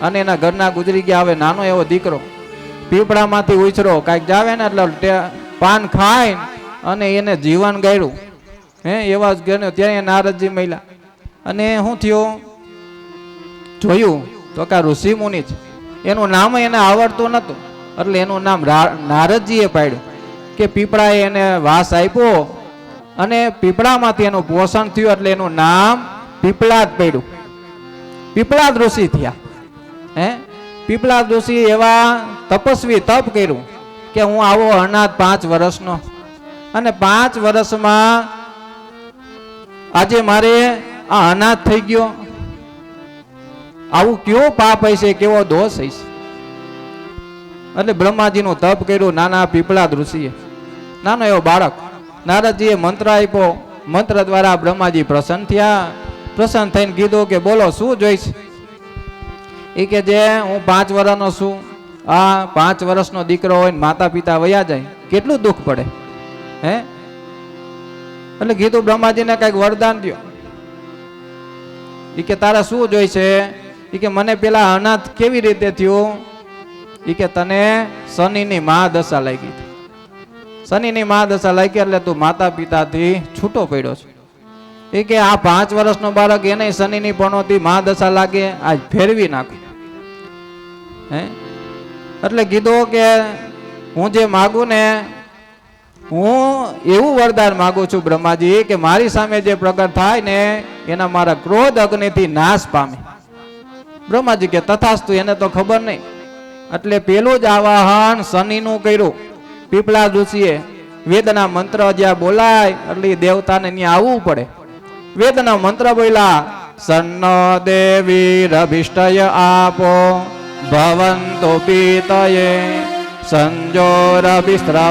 S1: અને એના ઘરના ગુજરી ગયા. હવે નાનો એવો દીકરો પીપળામાંથી ઉછરો કાંઈક જાવે ને એટલે પાન ખાય અને એને જીવન ગાળ્યું. હે એવા જ ગયો ત્યાં નારદજી મળ્યા અને શું થયું જોયું તો કે ઋષિ મુનિ છે. એનું નામ એને આવડતું નતું એટલે એનું નામ નારદજીએ પાડ્યું કે પીપળાએ એને વાસ આપ્યો અને પીપળામાંથી એનું પોષણ થયું એટલે એનું નામ પીપળાદ પડ્યું. પીપળાદ ઋષિ થયા. હે પીપળાદ ઋષિ એવા તપસ્વી તપ કર્યું કે હું આવો અનાથ 5 વર્ષનો અને 5 વર્ષમાં આજે મારે આ અનાથ થઈ ગયો, આવું કેવો પાપ હશે, કેવો દોષ હશે. એટલે બ્રહ્માજીનું તપ કર્યું નાના પીપળાદ ઋષિએ. નાનો એવો બાળક નારદજીએ મંત્ર આપ્યો. મંત્ર દ્વારા બ્રહ્માજી પ્રસન્ન થયા. પ્રસન્ન થઈને કીધું કે બોલો શું જોઈશ? એ કે જે હું 5 વર્ષનો છું, આ 5 વર્ષનો દીકરો હોય માતા પિતા વયા જાય કેટલું દુઃખ પડે. હે એટલે કીધું બ્રહ્માજીને કઈક વરદાન દો. એ કે તારા શું જોઈશે? એ કે મને પેલા અનાથ કેવી રીતે થયું? એ કે તને શનિની મહાદશા લાગી. શનિની મહાદશા લાગી એટલે તું માતા પિતાથી છૂટો પડ્યો છે. એ કે આ 5 વર્ષનો બાળક એને શનિની પણોથી મહાદશા લાગે, આજ ફેરવી નાખું. હે એટલે કીધું કે હું જે માગું ને હું એવું વરદાન માગું છું બ્રહ્માજી કે મારી સામે જે પ્રગટ થાય ને એના મારા ક્રોધ અગ્નિથી નાશ પામે. બ્રહ્માજી કે તથાસ્તુ, એને તો ખબર નહીં. એટલે પેલું જ આવાહન શનિનું કર્યું પીપળા ઋષિએ. વેદના મંત્ર જ્યાં બોલાય એટલે દેવતાને ત્યાં આવવું પડે. વેદના મંત્ર બોલ્યા, સન્નો દેવી રભિષ્ટય આપો ભવંતો પીતયે સંજોરભિસ્રવંતો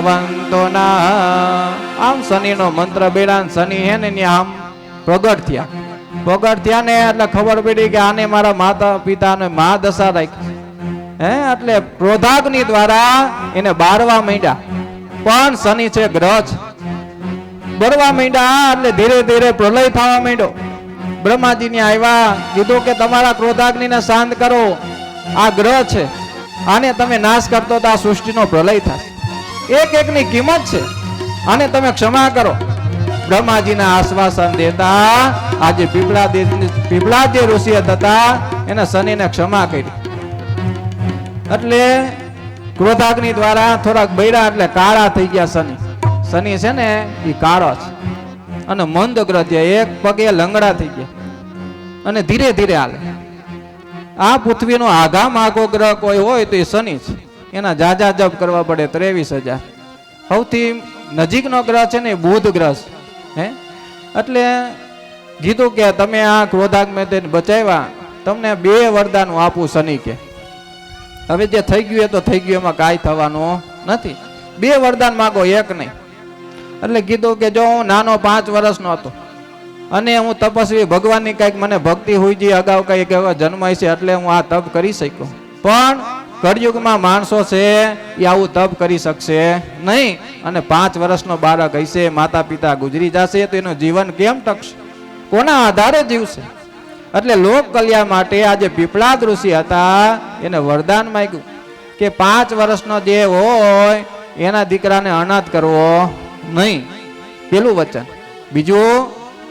S1: ના. આમ શનિનો મંત્ર બોલ્યા. શનિ હે ને આમ પ્રગટ થયા. પ્રગટ થયા ને એટલે ખબર પડી કે આને મારા માતા પિતાને મહાદશા રાખી. હે એટલે ક્રોધાગ્નિ દ્વારા એને બારવા માંડ્યા. પણ શનિ છે ગ્રહ, બરવા માંડ્યા એટલે ધીરે ધીરે પ્રલય થવા માંડ્યો. બ્રહ્માજીને આવ્યા, કીધું કે તમારા ક્રોધાગ્નિને શાંત કરો, આ ગ્રહ છે, આને તમે નાશ કરતો તો આ સૃષ્ટિનો પ્રલય થશે, એક એકની કિંમત છે, આને તમે ક્ષમા કરો. બ્રહ્માજીના આશ્વાસન દેતા આજે પીપળાદ જે ઋષિ હતા એને શનિને ક્ષમા કરી. એટલે ક્રોધાગ્નિ દ્વારા થોડાક બૈરા એટલે કાળા થઈ ગયા શનિ. શનિ છે ને એ કાળો છે અને મંદ ગ્રહ છે, એક પગે લંગડા થઈ ગયા અને ધીરે ધીરે હાલે. આ પૃથ્વીનો આઘામ આગો ગ્રહ કોઈ હોય તો એ શનિ છે. એના જાજા જપ કરવા પડે 23,000. સૌથી નજીકનો ગ્રહ છે ને બુધ ગ્રહ છે. એટલે કીધું કે તમે આ ક્રોધાગ્નિને બચાવ્યા, તમને 2 વરદાન આપું શનિ કે. હવે જે થઈ ગયું એ તો થઈ ગયું, એમાં કાંઈ થવાનું નથી. 2 વરદાન માગો, એક નહીં. એટલે કીધું કે જો હું નાનો 5 વર્ષનો હતો અને હું તપસ્વી, ભગવાનની કંઈક મને ભક્તિ હોય છે, અગાઉ કંઈક એવો જન્મ છે એટલે હું આ તપ કરી શક્યો, પણ કળયુગમાં માણસો છે એ આવું તપ કરી શકશે નહીં. અને 5 વર્ષનો બાળક હશે, માતા પિતા ગુજરી જશે તો એનું જીવન કેમ ટકશે, કોના આધારે જીવશે? એટલે લોક કલ્યાણ માટે આજે પીપળાદ ઋષિ હતા, એને વરદાન માંગ્યું કે 5 વર્ષનો જે હોય એના દીકરાને અનાથ કરવો નહીં. પેલું વચન. બીજું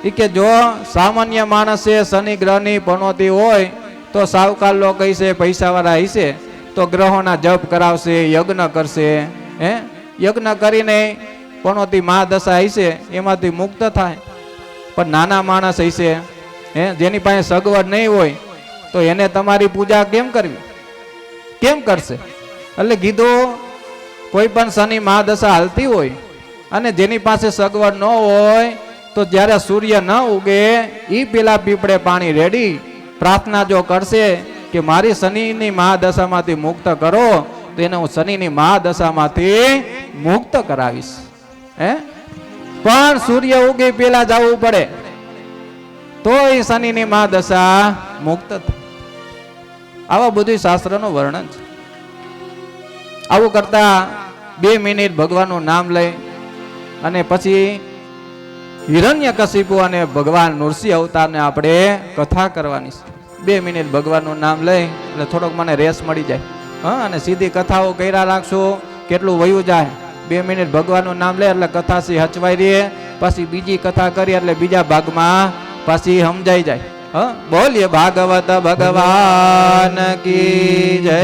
S1: એ કે જો સામાન્ય માણસે શનિ ગ્રહની પનોતી હોય તો સાવકાર લોકો હશે, પૈસા વાળા હશે તો ગ્રહોના જપ કરાવશે, યજ્ઞ કરશે. યજ્ઞ કરીને પનોતી મહાદશા હશે એમાંથી મુક્ત થાય. પણ નાના માણસ હશે જેની પાસે સગવડ નહીં હોય તો એને તમારી પૂજા કેમ કરવી, કેમ કરશે? એટલે કીધું કોઈ પણ શનિ મહાદશા હાલતી હોય અને જેની પાસે સગવડ ન હોય તો જ્યારે સૂર્ય ન ઉગે એ પેલા પીપળે પાણી રેડી પ્રાર્થના જો કરશે કે મારી શનિની મહાદશામાંથી મુક્ત કરો, તો એને હું શનિની મહાદશામાંથી મુક્ત કરાવીશ. પણ સૂર્ય ઉગે પેલા જવું પડે તો એ શનિની મહાદશા મુક્ત થાય. આવા બધું શાસ્ત્રનું વર્ણન છે. આવું કરતા 2 મિનિટ ભગવાનનું નામ લઈ અને પછી હિરણ્યકશિપુ અને ભગવાન નૃસિંહ અવતારને આપણે કથા કરવાની છે. 2 મિનિટ ભગવાનનું નામ લઈ એટલે થોડોક મને રેસ મળી જાય. અને સીધી કથાઓ કર્યા રાખશો કેટલું વયું જાય. 2 મિનિટ ભગવાનનું નામ લે એટલે કથા સી હચવાઈ રહે, પછી બીજી કથા કરી એટલે બીજા ભાગમાં પાછી સમજાઈ જાય. બોલીએ ભાગવત ભગવાન કી જય.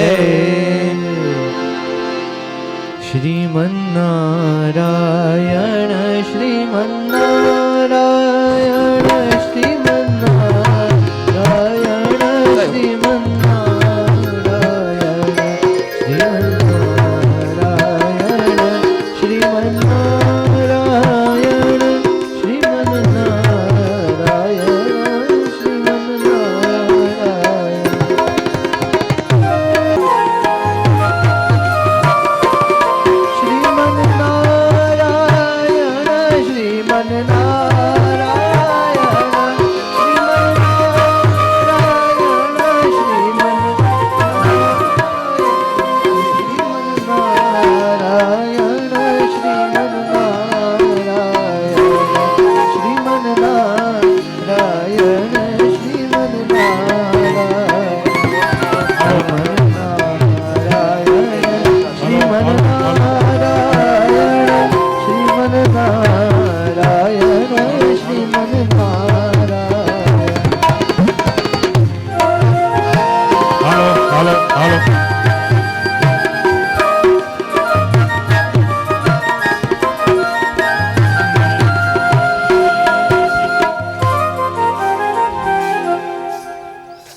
S2: શ્રીમન્નારાયણ શ્રીમન્નારાયણ શ્રીમન્નારાયણ શ્રીમન્નારાયણ શ્રીમન્નારાયણ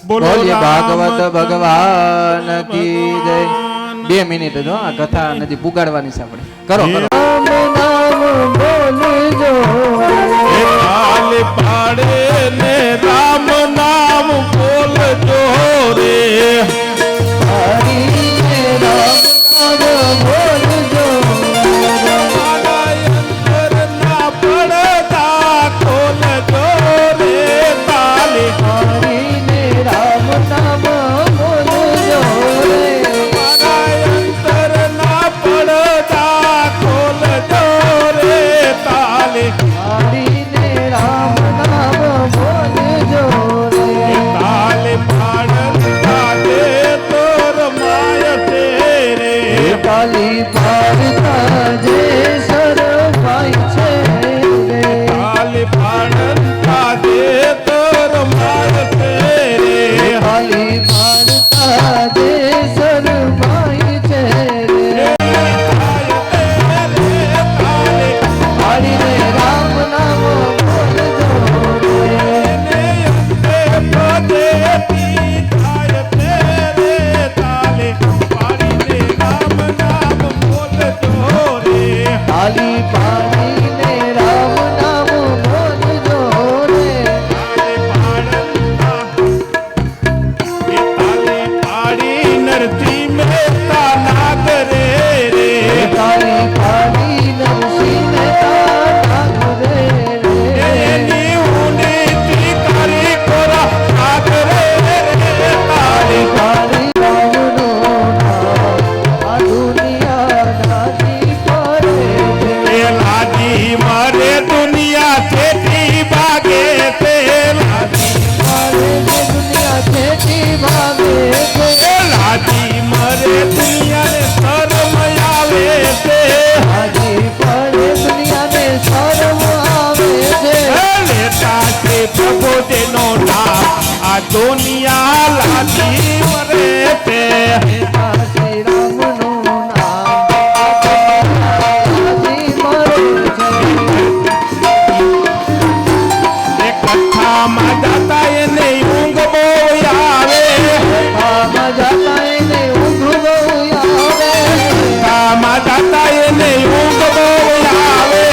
S1: બોલીએ ભાગવત ભગવાન કી જય. 2 મિનિટ જો આ કથા નથી પુગાડવાની છે આપણે. કરો કરો.
S3: પાડે ને રામ નામ બોલજો રે,
S2: હરી ને રામ નામ બોલજો,
S3: અંતર ના પડતા ખોલજો રે તાલી.
S2: હરી ને રામ નામ બોલજો રે,
S3: અંતર ના પડતા ખોલજો લાજી મારે દુનિયા છેટી ભાગે છે
S2: મારે જે દુનિયા છેટી ભાગે છે
S3: લાજી મારે દુનિયાને શરમ આવે છે
S2: હાજી પડે દુનિયાને શરમ આવે છે
S3: લેતા છે પ્રભુ તેનો નામ આ દુનિયા લાજી મરે છે
S2: પિતા શ્રી રામનું નામ હાજી મરે છે
S3: એ કથામાં જાતા એને ઊંઘ બહુ આવે
S2: આમાં જાતા એને ઊંઘ બહુ આવે
S3: કથામાં જાતા એને ઊંઘ બહુ આવે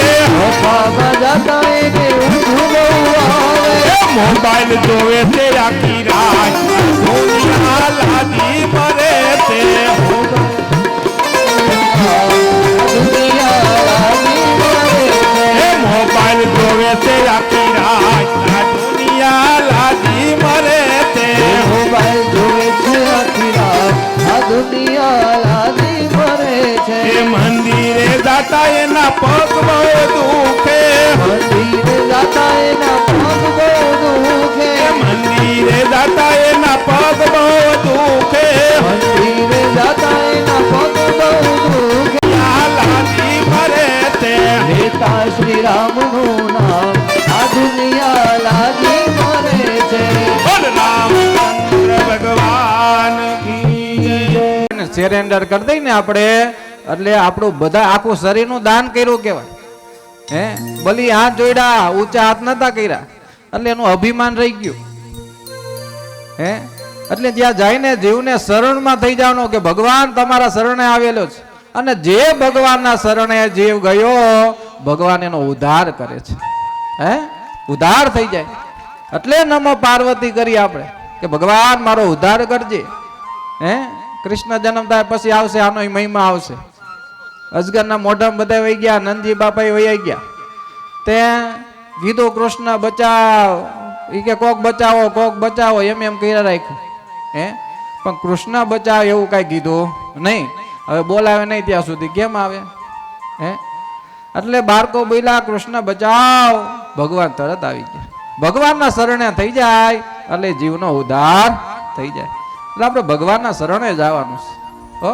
S2: આમાં જાતા એને ઊંઘ બહુ આવે
S3: એ મોબાઈલ જોવે છે આખી રાત દુનિયા લાજી મરે છે
S2: દુનિયા લાગી મરે છે
S3: એ મોબાઈલ જોવે છે આખી રાત આ દુનિયા લાજી મરે છે
S2: મોબાઈલ જોવે છે આખી રાત આ દુનિયા લાગી મરે છે
S3: એ મંદિરે જાતા એના પગ બહુ દુખે
S2: મંદિરે જાતા એના પગ બહુ દુખે
S3: એ મંદિરે જાતા એના પગ બહુ દુખે
S2: મંદિરે જાતા એના પગ બહુ દુખે
S3: દુનિયા લાજી મરે છે
S2: પિતા શ્રી રામનું નામ આ દુનિયા લાગી મરે છે
S3: બોલ રામચંદ્ર ભગવાન કી જય.
S1: સરેન્ડર કરી દઈ ને આપણે એટલે આપણું બધા આખું શરીરનું દાન કર્યું કહેવાય હે બલી હાથ જોડ્યા ઊંચા હાથ નતા કર્યા એટલે એનું અભિમાન રહી ગયું હે એટલે જ્યાં જઈને જીવને શરણમાં થઈ જવાનું કે ભગવાન તમારા શરણે આવેલો છે અને જે ભગવાનના શરણે જીવ ગયો ભગવાન એનો ઉદ્ધાર કરે છે હે ઉદ્ધાર થઈ જાય એટલે નમો પાર્વતી કરી આપણે કે ભગવાન મારો ઉદ્ધાર કરજે હે કૃષ્ણ જન્મ થાય પછી આવશે આનો મહિમા આવશે અજગરના મોઢામાં બધા વહી ગયા નંદજી બાપા વહી ગયા તે કીધું કૃષ્ણ બચાવ એ કે કોક બચાવો એમ કર્યા રાખ્યું હે પણ કૃષ્ણ બચાવ એવું કઈ કીધું નહીં હવે બોલાવે નહીં ત્યાં સુધી કેમ આવે હે એટલે બાળકો બોલ્યા કૃષ્ણ બચાવ ભગવાન તરત આવી ગયા ભગવાનના શરણે થઈ જાય એટલે જીવનો ઉદ્ધાર થઈ જાય એટલે આપણે ભગવાનના શરણે જવાનું છે હો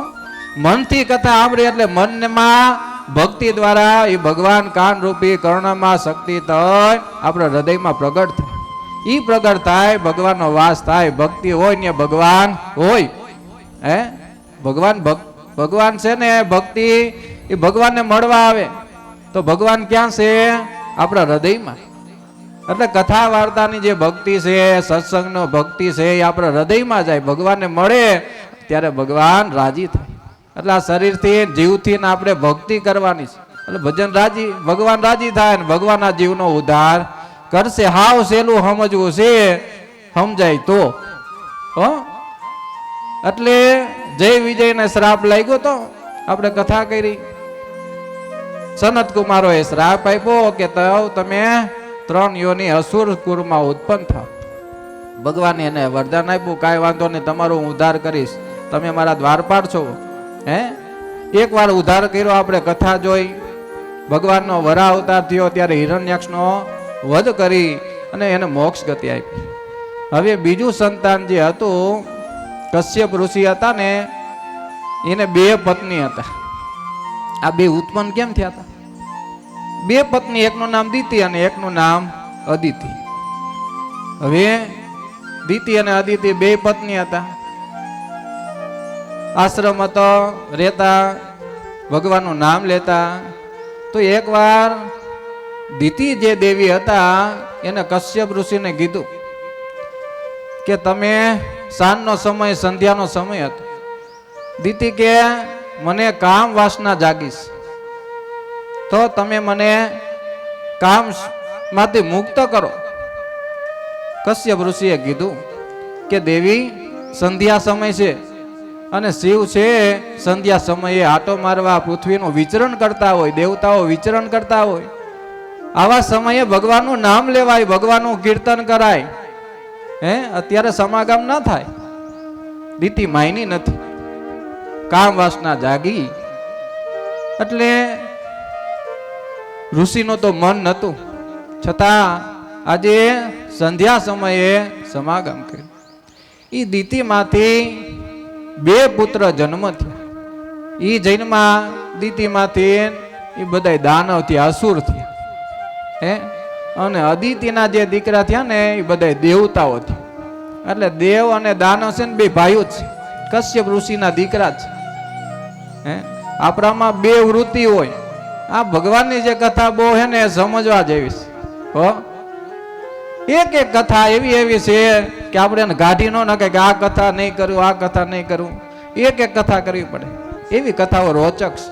S1: મનથી કથા સાંભળી એટલે મનમાં ભક્તિ દ્વારા એ ભગવાન કાન રૂપી કર્ણમાં શક્તિ થઈ આપણા હૃદયમાં પ્રગટ થાય ઈ પ્રગટ થાય ભગવાનનો વાસ થાય ભક્તિ હોય ને ભગવાન હોય હે ભગવાન છે ને ભક્તિ એ ભગવાનને મળવા આવે તો ભગવાન ક્યાં છે આપણા હૃદયમાં એટલે કથા વાર્તાની જે ભક્તિ છે સત્સંગનો ભક્તિ છે એ આપણા હૃદયમાં જાય ભગવાનને મળે ત્યારે ભગવાન રાજી થાય એટલે આ શરીરથી જીવથી આપણે ભક્તિ કરવાની છે એટલે ભજન રાજી ભગવાન રાજી થાય ને ભગવાન આ જીવનો ઉદ્ધાર કરશે હાવ સહેલું સમજવું છે સમજાય તો હો એટલે જય વિજયને શ્રાપ લાગ્યો તો આપણે કથા કરી સનત કુમારોએ શ્રાપ આપ્યો કે તમે 3 યોની અસુર કુળમાં ઉત્પન્ન થાવ ભગવાને એને વરદાન આપ્યું કાંઈ વાંધો નહીં તમારો હું ઉદ્ધાર કરીશ તમે મારા દ્વારપાળ છો હે એકવાર ઉદ્ધાર કર્યો આપણે કથા જોઈ ભગવાનનો વરા અવતાર થયો ત્યારે હિરણ્યાક્ષનો વધ કરી અને એને મોક્ષ ગતિ આપી હવે બીજું સંતાન જે હતું કશ્યપ ઋષિ હતા ને એને 2 પત્ની હતા આ 2 ઉત્પન્ન કેમ થયા હતા 2 પત્ની એકનું નામ દિતિ અને એકનું નામ અદિતિ હવે દિતિ અને અદિતિ 2 પત્ની હતા આશ્રમ હતો રહેતા ભગવાનનું નામ લેતા તો એકવાર દિતિ જે દેવી હતા એને કશ્યપ ઋષિને કીધું કે તમે સાંજનો સમય સંધ્યાનો સમય હતો દિતિ કે મને કામ વાસના જાગીશ તો તમે મને કામ માંથી મુક્ત કરો કશ્યપ ઋષિએ કીધું કે દેવી સંધ્યા સમય છે અને શિવ છે સંધ્યા સમયે આટો મારવા પૃથ્વીનું વિચરણ કરતા હોય દેવતાઓ વિચરણ કરતા હોય આવા સમયે ભગવાનનું નામ લેવાય ભગવાનનું કીર્તન કરાય હે અત્યારે સમાગમ ન થાય દીતિ માયની નથી કામ વાસના જાગી એટલે ઋષિનું તો મન નહોતું, છતાં આજે સંધ્યા સમયે સમાગમ કર્યું. એ દીતિમાંથી 2 પુત્ર જન્મ થયા. એ જન્મમાં દીતિમાંથી એ બધા દાનવ થયા, અસુર થયા. અને અદિતિના જે દીકરા થયા ને એ બધા દેવતાઓ થયા. એટલે દેવ અને દાનવ છે ને 2 ભાઈઓ જ છે, કશ્યપ ઋષિના દીકરા છે. આપણામાં 2 વૃત્તિ હોય. આ ભગવાનની જે કથા બહુ છે ને એ સમજવા જેવી છે. એક એક કથા એવી છે કે આપણે એને ગાઢી ન નકે કે આ કથા નહીં કરવું, આ કથા નહીં કરવું. એક એક કથા કરવી પડે, એવી કથાઓ રોચક છે.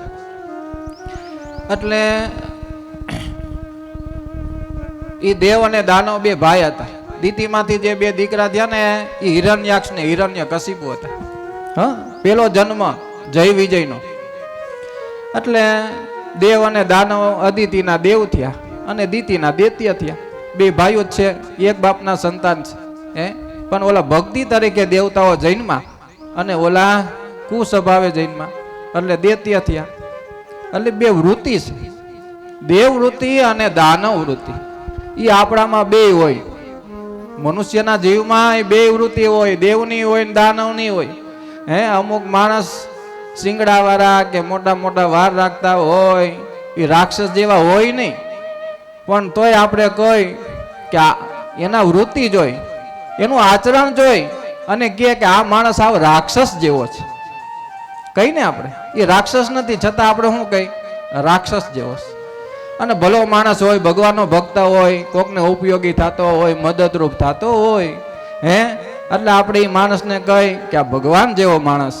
S1: એટલે એ દેવ અને દાનવ 2 ભાઈ હતા. દીતિમાંથી જે 2 દીકરા થયા ને એ હિરણ્યાક્ષ ને હિરણ્યકશિપુ હતા. પેલો જન્મ જય વિજયનો. એટલે દેવ અને દાનવ અદિતિના દેવ થયા અને દીતિના દૈત્ય થયા. 2 ભાઈઓ જ છે, એક બાપના સંતાન છે. પણ ઓલા ભક્તિ તરીકે દેવતાઓ જૈનમાં અને ઓલા કુસ્વભાવે જૈનમાં, એટલે દૈત્ય થયા. એટલે 2 વૃત્તિ છે, દેવ વૃત્તિ અને દાનવ વૃત્તિ. એ આપણામાં 2 હોય. મનુષ્યના જીવમાં એ 2 વૃત્તિ હોય, દેવની હોય ને દાનવની હોય. અમુક માણસ શિંગડા વાળા કે મોટા મોટા વાર રાખતા હોય, એ રાક્ષસ જેવા હોય નહીં, પણ તોય આપણે કહી કે એના વૃત્તિ જોઈ, એનું આચરણ જોઈ અને કહે કે આ માણસ આવ રાક્ષસ જેવો છે. કહીને આપણે એ રાક્ષસ નથી, છતાં આપણે શું કહી, રાક્ષસ જેવો છે. અને ભલો માણસ હોય, ભગવાનનો ભક્ત હોય, કોકને ઉપયોગી થતો હોય, મદદરૂપ થતો હોય, એટલે આપણે એ માણસને કહી કે આ ભગવાન જેવો માણસ.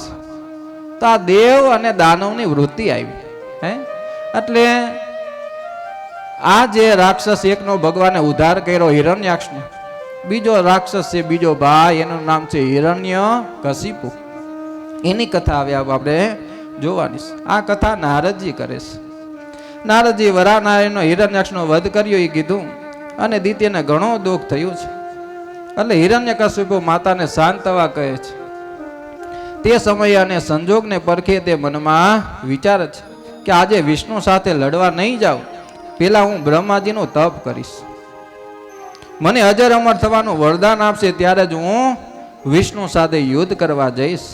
S1: તો આ દેવ અને દાનવની વૃત્તિ આવી. એટલે આ જે રાક્ષસ એકનો ભગવાને ઉદ્ધાર કર્યો હિરણ્યાક્ષનો, બીજો રાક્ષસ છે, બીજો ભાઈ, એનું નામ છે હિરણ્યકશિપુ. એની કથા હવે આપણે જોવાની છે. આ કથા નારદજી કરે છે. નારદજી વરાનારાયણનો હિરણ્યાક્ષનો વધ કર્યો એ કીધું, અને દિત્યને ઘણો દુઃખ થયું છે. એટલે હિરણ્યકશિપુ માતાને શાંત થવા કહે છે. તે સમયે અને સંજોગને પરખે તે મનમાં વિચાર છે કે આજે વિષ્ણુ સાથે લડવા નહીં જાઉં, પેલા હું બ્રહ્માજીનું તપ કરીશ. મને અજર અમર થવાનું વરદાન આપશે ત્યારે જ હું વિષ્ણુ સાથે યુદ્ધ કરવા જઈશ.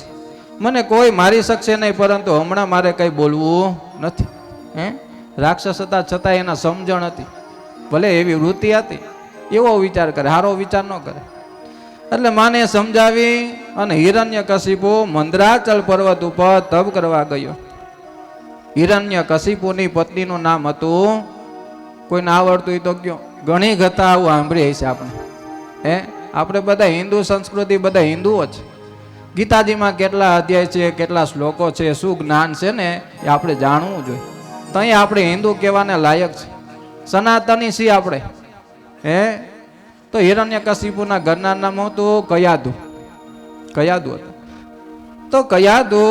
S1: મને કોઈ મારી શકશે નહીં, પરંતુ હમણાં મારે કંઈ બોલવું નથી. રાક્ષસ હતા છતાં એના સમજણ હતી, ભલે એવી વૃત્તિ હતી, એવો વિચાર કરે, સારો વિચાર ન કરે. એટલે માને સમજાવી અને હિરણ્યકશિપુ મંદરાચલ પર્વત ઉપર તપ કરવા ગયો. હિરણ્યકશિપુની પત્નીનું નામ હતું, કોઈને આવડતું હોય તો કયો, ઘણી કથા આવું સાંભળી છે આપણે. આપણે બધા હિન્દુ સંસ્કૃતિ, બધા હિન્દુઓ છે. ગીતાજીમાં કેટલા અધ્યાય છે, કેટલા શ્લોકો છે, શું જ્ઞાન છે ને એ આપણે જાણવું જોઈએ. તો અહીંયા આપણે હિન્દુ કહેવાને લાયક છે, સનાતની છીએ આપણે. તો હિરણ્યકશિપુના ઘરના નામ હતું કયાદુ. કયાદુ હતું. તો કયાદુ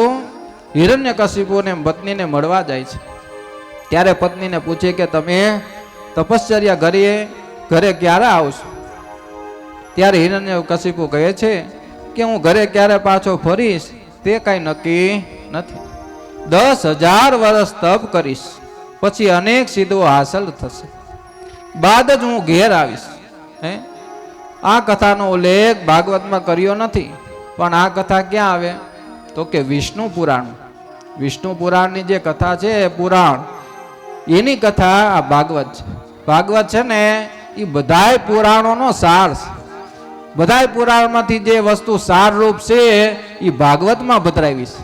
S1: હિરણ્યકશિપુને પત્નીને મળવા જાય છે. ત્યારે પત્નીને પૂછે કે તમે તપશ્ચર્યા ઘરે ક્યારે આવશો? ત્યારે હિરણ્યકશિપુ કહે છે કે હું ઘરે ક્યારે પાછો ફરીશ તે કાંઈ નક્કી નથી. 10,000 વર્ષ તપ કરીશ, પછી અનેક સિદ્ધો હાંસલ થશે, બાદ જ હું ઘેર આવીશ. આ કથાનો ઉલ્લેખ ભાગવતમાં કર્યો નથી, પણ આ કથા ક્યાં આવે તો કે વિષ્ણુ પુરાણ. વિષ્ણુ પુરાણની જે કથા છે, પુરાણ, એની કથા આ ભાગવત છે. ભાગવત છે ને એ બધાય પુરાણોનો સાર છે. બધાય પુરાણમાંથી જે વસ્તુ સારરૂપ છે એ ભાગવતમાં બતરાવી છે,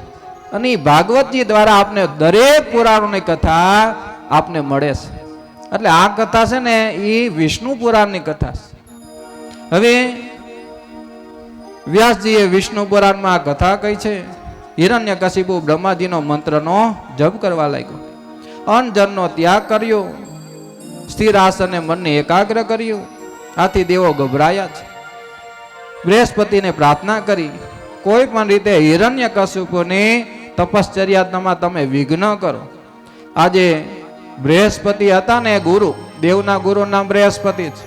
S1: અને એ ભાગવતજી દ્વારા આપને દરેક પુરાણોની કથા આપને મળે છે. એટલે આ કથા છે ને એ વિષ્ણુ પુરાણની કથા છે. હવે વ્યાસજીએ વિષ્ણુ પુરાણમાં આ કથા કહી છે. હિરણ્યકશિપુ બ્રહ્માજીનો મંત્રનો જપ કરવા લાગ્યો, અનજનનો ત્યાગ કર્યો, સ્થિર આસને મનને એકાગ્ર કર્યું. આથી દેવો ગભરાયા છે. બૃહસ્પતિને પ્રાર્થના કરી, કોઈ પણ રીતે હિરણ્યકશિપુની તપશ્ચર્યામાં તમે વિઘ્ન કરો. આજે બૃહસ્પતિ હતા ને ગુરુ, દેવના ગુરુ નામ બૃહસ્પતિ છે,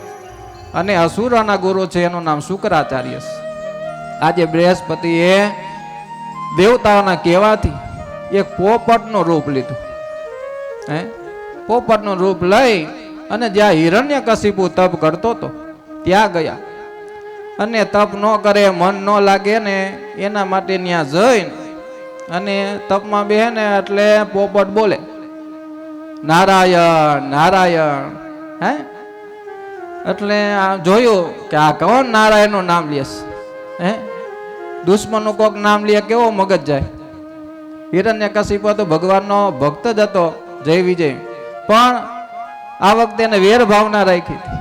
S1: અને અસુરોના ગુરુ છે એનું નામ શુક્રાચાર્ય છે. આજે બૃહસ્પતિએ દેવતાઓના કહેવાથી એક પોપટનું રૂપ લીધું. પોપટનું રૂપ લઈ અને જ્યાં હિરણ્યકશિપુ તપ કરતો હતો ત્યાં ગયા. અને તપ ન કરે, મન ન લાગે ને એના માટે ત્યાં જઈને અને તપમાં બેહે ને એટલે પોપટ બોલે નારાયણ નારાયણ. હે એટલે આ જોયું કે આ કોણ નારાયણનું નામ લેસ? હે દુશ્મનનું કોક નામ લે કેવો મગજ જાય. હિરણ્યકશિપુ તો ભગવાનનો ભક્ત જ હતો, જય વિજય, પણ આ વખતે એને વેર ભાવના રાખી હતી.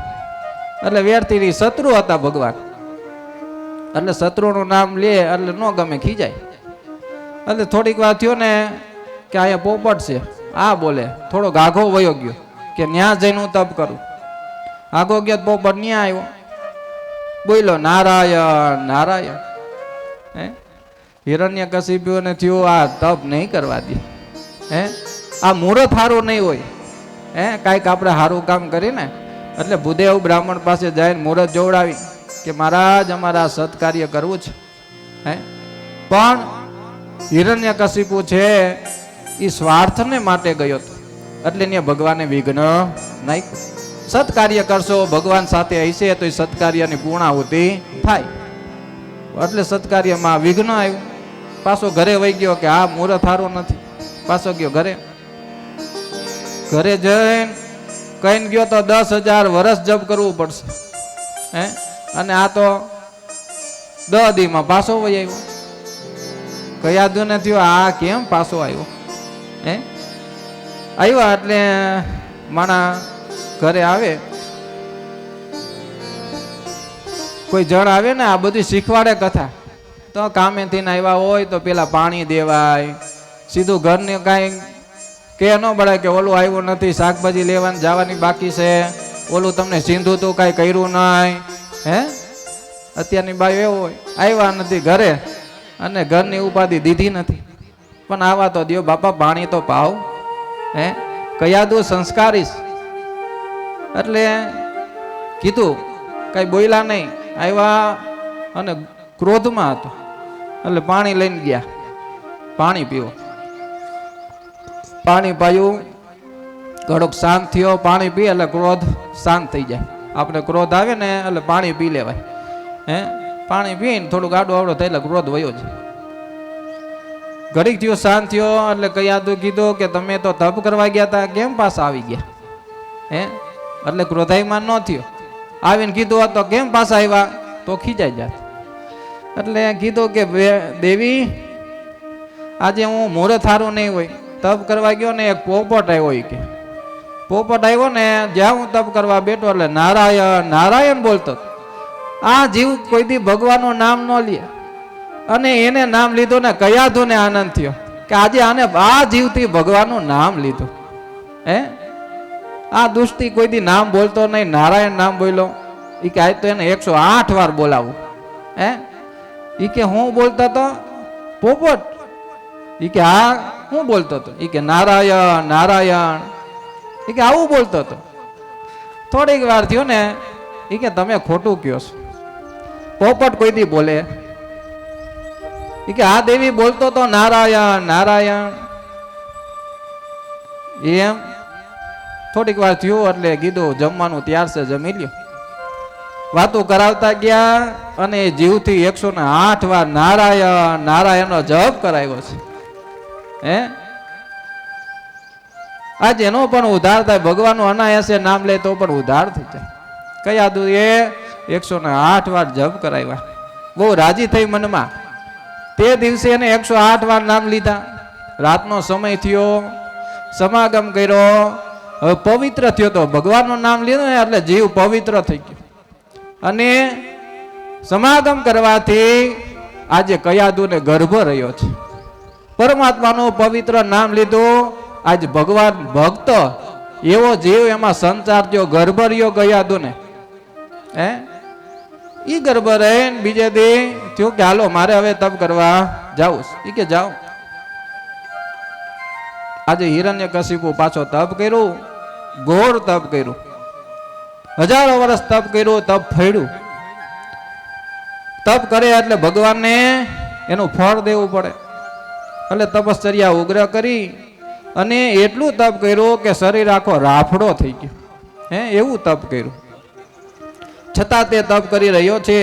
S1: એટલે વેરથી શત્રુ હતા ભગવાન, એટલે શત્રુનું નામ લે એટલે ન ગમે, ખીજાય. એટલે થોડીક વાર થયો ને કે અહીંયા પોપટ છે, આ બોલે થોડો આઘો વયો ગયો કે ન્યા જઈને હું તપ કરું. આઘો ગયો પોપટ ન્યા આવ્યો, બોલો નારાયણ નારાયણ. હે હિરણ્યકશિપુને થયું આ તપ નહીં કરવા દે. હે આ મુહૂર્ત સારું નહીં હોય. હે કાંઈક આપણે સારું કામ કરીને એટલે ભૂદેવ બ્રાહ્મણ પાસે જઈને મુહૂર્ત જોવડાવી કે મહારાજ અમારા સત્કાર્ય કરવું છે. હે પણ હિરણ્યકશિપુ છે એ સ્વાર્થને માટે ગયો હતો, એટલે ને ભગવાને વિઘ્ન નાખ્યું. સત્કાર્ય કરશો ભગવાન સાથે હશે તો એ સત્કાર્યની પૂર્ણાહુતિ થાય. એટલે સત્કાર્યમાં વિઘ્ન આવ્યું. પાછો ઘરે વહી ગયો કે આ મુહૂર્ત સારું નથી. પાછો ગયો ઘરે. ઘરે જઈને કહીને ગયો તો 10,000 વર્ષ જપ કરવું પડશે. હે અને આ તો 10 દીમાં પાછો વહી આવ્યો. કયા દુને થયો આ કેમ પાછો આવ્યો? હે આવ્યા એટલે માણા ઘરે આવે, કોઈ જણ આવે ને આ બધી શીખવાડે કથા. તો કામેથી આવ્યા હોય તો પેલા પાણી દેવાય, સીધું ઘરને કાંઈ કે ન બળે કે ઓલું આવ્યું નથી, શાકભાજી લેવાની જવાની બાકી છે, ઓલું તમને સીંધું તું કાંઈ કર્યું નહીં. હે અત્યારની બાઈ એવું હોય, આવ્યા નથી ઘરે અને ઘરની ઉપાધિ દીધી નથી, પણ આવા તો દ્યો બાપા, પાણી તો પાવ. હે કયા દો સંસ્કારીશ. એટલે કીધું, કઈ બોલ્યા નહીં. આવ્યા અને ક્રોધમાં હતો એટલે પાણી લઈને ગયા, પાણી પીવો. પાણી પાયું, ઘડોક શાંત થયો. પાણી પી એટલે ક્રોધ શાંત થઈ જાય. આપણે ક્રોધ આવે ને એટલે પાણી પી લેવાય. હે પાણી પીને થોડુંક આડો આવડો થાય એટલે ક્રોધ વયો જાય. ઘડીક થયો શાંત થયો એટલે કયા કીધું કે તમે તો તપ કરવા ગયા હતા, કેમ પાછા આવી ગયા? હે એટલે ક્રોધાયમાન ન થયો. આવીને કીધું તો કેમ પાછા આવ્યા? તો ખીજાઈ જાત. એટલે કીધું કે દેવી આજે હું મુહૂર્ત સારું નહીં હોય, તપ કરવા ગયો ને એક પોપટ આવ્યો. કે પોપટ આવ્યો ને જ્યાં હું તપ કરવા બેઠો એટલે નારાયણ નારાયણ બોલતો. આ જીવ કોઈ દી ભગવાનનું નામ ન લે અને એને નામ લીધું ને કયા ધૂને આનંદ થયો કે આજે આને આ જીવથી ભગવાનનું નામ લીધું. હે આ દુષ્ટી કોઈ દી નામ બોલતો નહીં, નારાયણ નામ બોલ્યો. એ કે આજ તો એને 108 વાર બોલાવું. હે એ કે હું બોલતો તો પોપટ? એ કે હા હું બોલતો હતો? એ કે નારાયણ નારાયણ. એ કે આવું બોલતો હતો. થોડીક વાર થયો ને એ કે તમે ખોટું કહો છો, પોપટ કોઈ દી બોલે? એ કે આ દેવી બોલતો તો નારાયણ નારાયણ. એમ થોડીક વાર થયું એટલે કીધું જમવાનું તૈયાર છે, જમી લ્યો. વાતો કરાવતા ગયા અને જીવથી 108 વાર નારાયણ નારાયણનો જપ કરાવ્યો છે. હે આજ એનો પણ ઉદ્ધાર થાય. ભગવાનનું અનાયાસે નામ લે તો પણ ઉદ્ધાર થઈ જાય. કયા દુ એ 108 વાર જપ કરાવ્યા. બહુ રાજી થઈ મનમાં. તે દિવસે એને 108 વાર નામ લીધા. રાતનો સમય થયો, સમાગમ કર્યો, હવે પવિત્ર થયો. તો ભગવાનનું નામ લીધું ને એટલે જીવ પવિત્ર થઈ ગયો. અને સમાગમ કરવાથી આજે કયાદુને ગર્ભ રહ્યો છે. પરમાત્માનું પવિત્ર નામ લીધું. આજ ભગવાન ભક્ત એવો જીવ એમાં સંચાર થયો, ગર્ભ રહ્યો કયાદુને. હે ઈ ગર્ભ રહીને બીજે દી થયું કે હાલો મારે હવે તપ કરવા જાવું. ઈ કે જાઓ. આજે હિરણ્યકશિપુ પાછો તપ કર્યું, ઘોર તપ કર્યું, હજારો વર્ષ તપ કર્યું, તપ ફળ્યું. તપ કરે એટલે ભગવાનને એનું ફળ દેવું પડે. એટલે તપશ્ચર્યા ઉગ્ર કરી અને એટલું તપ કર્યું કે શરીર આખો રાફડો થઈ ગયો. એવું તપ કર્યું. છતાં તે તપ કરી રહ્યો છે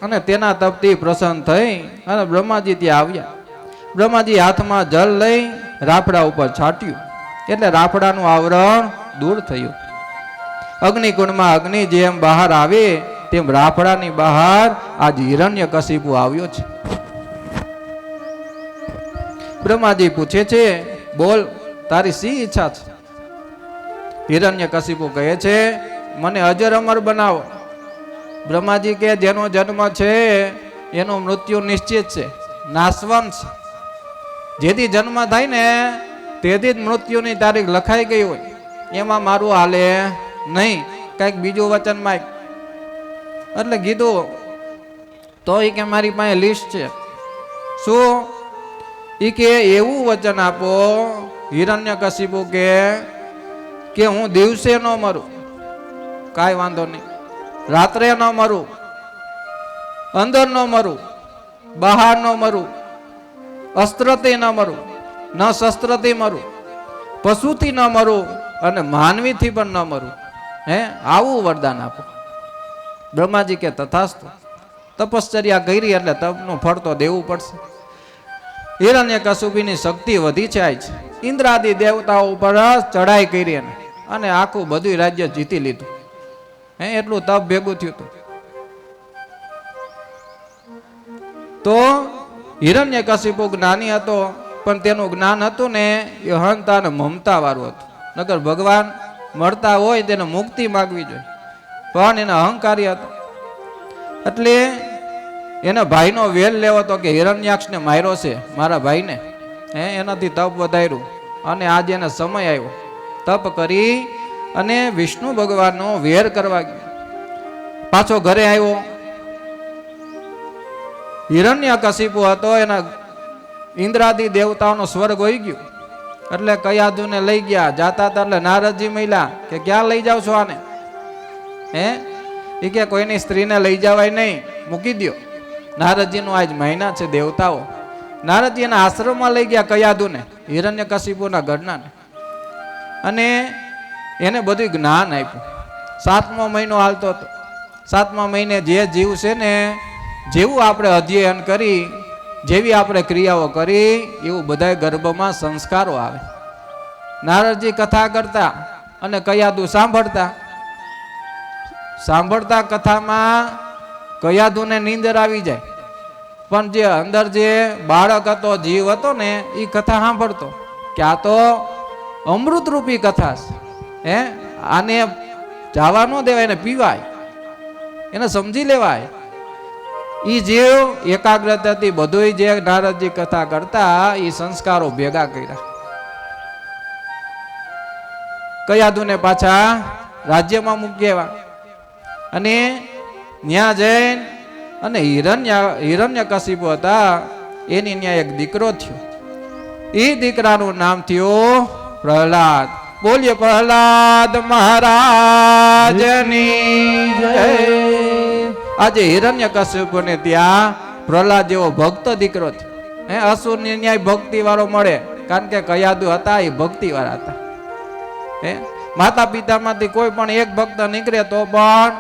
S1: અને તેના તપથી પ્રસન્ન થઈ અને બ્રહ્માજી ત્યાં આવ્યા. બ્રહ્માજી હાથમાં જલ લઈ રાફડા ઉપર છાંટ્યું એટલે રાફડાનું આવરણ દૂર થયું. અગ્નિકુંડમાં અગ્નિ જેમ બહાર આવે તેમ રાફડાની બહાર આજ હિરણ્યકશિપુ આવ્યો છે. બ્રહ્માજી પૂછે છે, બોલ તારી શી ઈચ્છા છે? હિરણ્યકશિપુ કહે છે, મને અજર અમર બનાવો. બ્રહ્માજી કે જેનો જન્મ છે એનું મૃત્યુ નિશ્ચિત છે, નાશવંત છે. જેથી જન્મ થાય ને તેથી જ મૃત્યુની તારીખ લખાઈ ગઈ હોય, એમાં મારું હાલે નહીં, કંઈક બીજું વચન માંગ. એટલે કીધું તો એ કે મારી પાસે લિસ્ટ છે. શું? એ કે એવું વચન આપો હિરણ્યકશિપુ કે હું દિવસે ન મરું, કાંઈ વાંધો નહીં, રાત્રે ન મરું, અંદર ન મરું, બહાર ન મરું, અસ્ત્રથી ન મરું, ન શસ્ત્રથી મરું, પશુથી ન મરું અને માનવીથી પણ ન મરું. આવું વરદાન આપો. બ્રહ્માજી કે તથાસ્તુ. તપશ્ચર્યા કરી એટલે તપનું ફળ તો દેવું પડશે. હિરણ્યકશિપુની શક્તિ વધી છે. આજ ઇન્દ્રાદિ દેવતાઓ ઉપર ચડાઈ કરી અને આખું બધું રાજ્ય જીતી લીધું. એટલું તપ ભેગું થયું હતું. તો હિરણ્યકશિપુ જ્ઞાની હતો, પણ તેનું જ્ઞાન હતું ને એ અહંતા અને મમતા વાળું હતું. નકર ભગવાન મળતા હોય તેને મુક્તિ માગવી જોઈએ, પણ એને અહંકારી હતો. એટલે એના ભાઈનો વેલ લેવો હતો કે હિરણ્યાક્ષને માર્યો છે મારા ભાઈને, એનાથી તપ વધાર્યું અને આજે એને સમય આવ્યો તપ કરી અને વિષ્ણુ ભગવાનનો વેર કરવા ગયો. પાછો ઘરે આવ્યો. હિરણ્યકશિપુ હતો, એના ઇન્દ્રાદિ દેવતાઓનો સ્વર્ગ હોઈ ગયો. એટલે કયાધુને લઈ ગયા. જાતા હતા એટલે નારદજી મળ્યા કે ક્યાં લઈ જાવ છો આને? એ કે કોઈની સ્ત્રીને લઈ જવાય નહીં, મૂકી દો. નારદજીનો આજ મહિના છે. દેવતાઓ નારદજી એના આશ્રમમાં લઈ ગયા કયાધુને, હિરણ્યકશિપુના ઘરનાને, અને એને બધું જ્ઞાન આપ્યું. 7મો મહિનો હાલતો હતો. 7મા મહિને જે જીવ છે ને, જેવું આપણે અધ્યયન કરી, જેવી આપણે ક્રિયાઓ કરી, એવું બધા ગર્ભમાં સંસ્કારો આવે. નારદજી કથા કરતા અને કયાધુ સાંભળતા. કથામાં કયાધુને નીંદર આવી જાય, પણ જે અંદર જે બાળક હતો, જીવ હતો ને, એ કથા સાંભળતો કે આ તો અમૃતરૂપી કથા છે. આને જવા ન દેવાય, એને પીવાય, એને સમજી લેવાય. એ જીવ એકાગ્રતાથી બધું જે નારદજી કથા કરતા એ સંસ્કારો ભેગા કર્યા. કયાધુને પાછા રાજ્યમાં મૂકી આવ્યા અને ત્યાં જઈને અને હિરણ્યકશિપુ હતા, એની ત્યાં એક દીકરો થયો. એ દીકરાનું નામ થયું પ્રહલાદ. બોલીએ પ્રહલાદ મહારાજની જય. આજે હિરણ્યકશિપુને ત્યાં પ્રહલાદ જેવો ભક્ત દીકરો થયો. અસુરની ન્યાય ભક્તિ વાળો મળે, કારણ કે કયાધુ હતા એ ભક્તિ વાળા હતા. માતા પિતામાંથી કોઈ પણ એક ભક્ત નીકળે તો પણ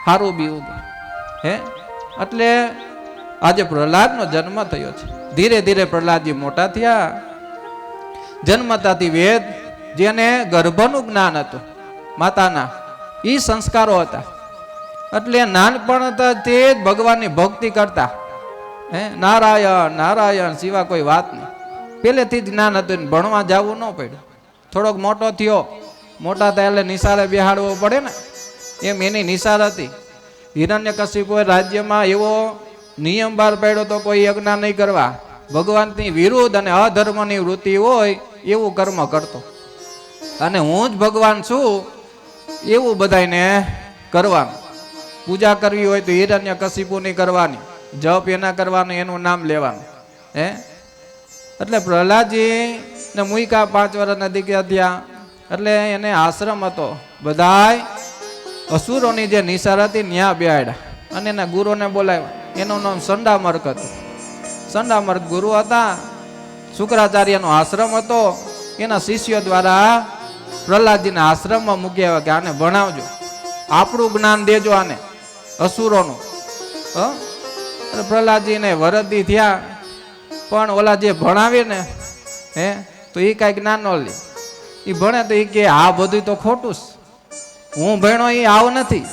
S1: સારું બીવું. એટલે આજે પ્રહલાદનો જન્મ થયો છે. ધીરે ધીરે પ્રહલાદજી મોટા થયા. જન્મતાથી વેદ, જેને ગર્ભનું જ્ઞાન હતું માતાના, એ સંસ્કારો હતા. એટલે નાનપણથી જ ભગવાનની ભક્તિ કરતા. નારાયણ નારાયણ સિવાય કોઈ વાત નહીં. પહેલેથી જ જ્ઞાન હતું. ભણવા જવું ન પડ્યું. થોડોક મોટો થયો, મોટા થયા એટલે નિશાળે બેહાડવો પડે ને, એમ એની નિશાળ હતી. હિરણ્યકશિપુએ રાજ્યમાં એવો નિયમ બહાર પાડ્યો તો કોઈ યજ્ઞ નહીં કરવા. ભગવાનની વિરુદ્ધ અને અધર્મની વૃત્તિ હોય એવું કર્મ કરતો. અને હું જ ભગવાન છું એવું બધાને કરવાનું. પૂજા કરવી હોય તો હિરણ્યકશિપુની કરવાની, જપ એના કરવાનું, એનું નામ લેવાનું. એટલે પ્રહલાદજી ને મૂકા 5 વર્ષના દીકરા થયા. એટલે એને આશ્રમ હતો. બધાય અસુરોની જે નિશાળ હતી ત્યાં બેહાડ્યા અને એના ગુરુને બોલાવ્યા. એનું નામ સંડામર્ક હતું. સંડામર્ક ગુરુ હતા. શુક્રાચાર્યનો આશ્રમ હતો એના શિષ્યો દ્વારા પ્રહલાદજીના આશ્રમમાં મૂકી આવ્યા કે આને ભણાવજો, આપણું જ્ઞાન દેજો આને, અસુરોનું. અને પ્રહલાદજીને વરદી થયા, પણ ઓલા જે ભણાવે ને તો એ કાંઈ જ્ઞાન ન લે. એ ભણે તો એ કે આ બધું તો ખોટું છે, હું ભણ્યો એ આવું નથી.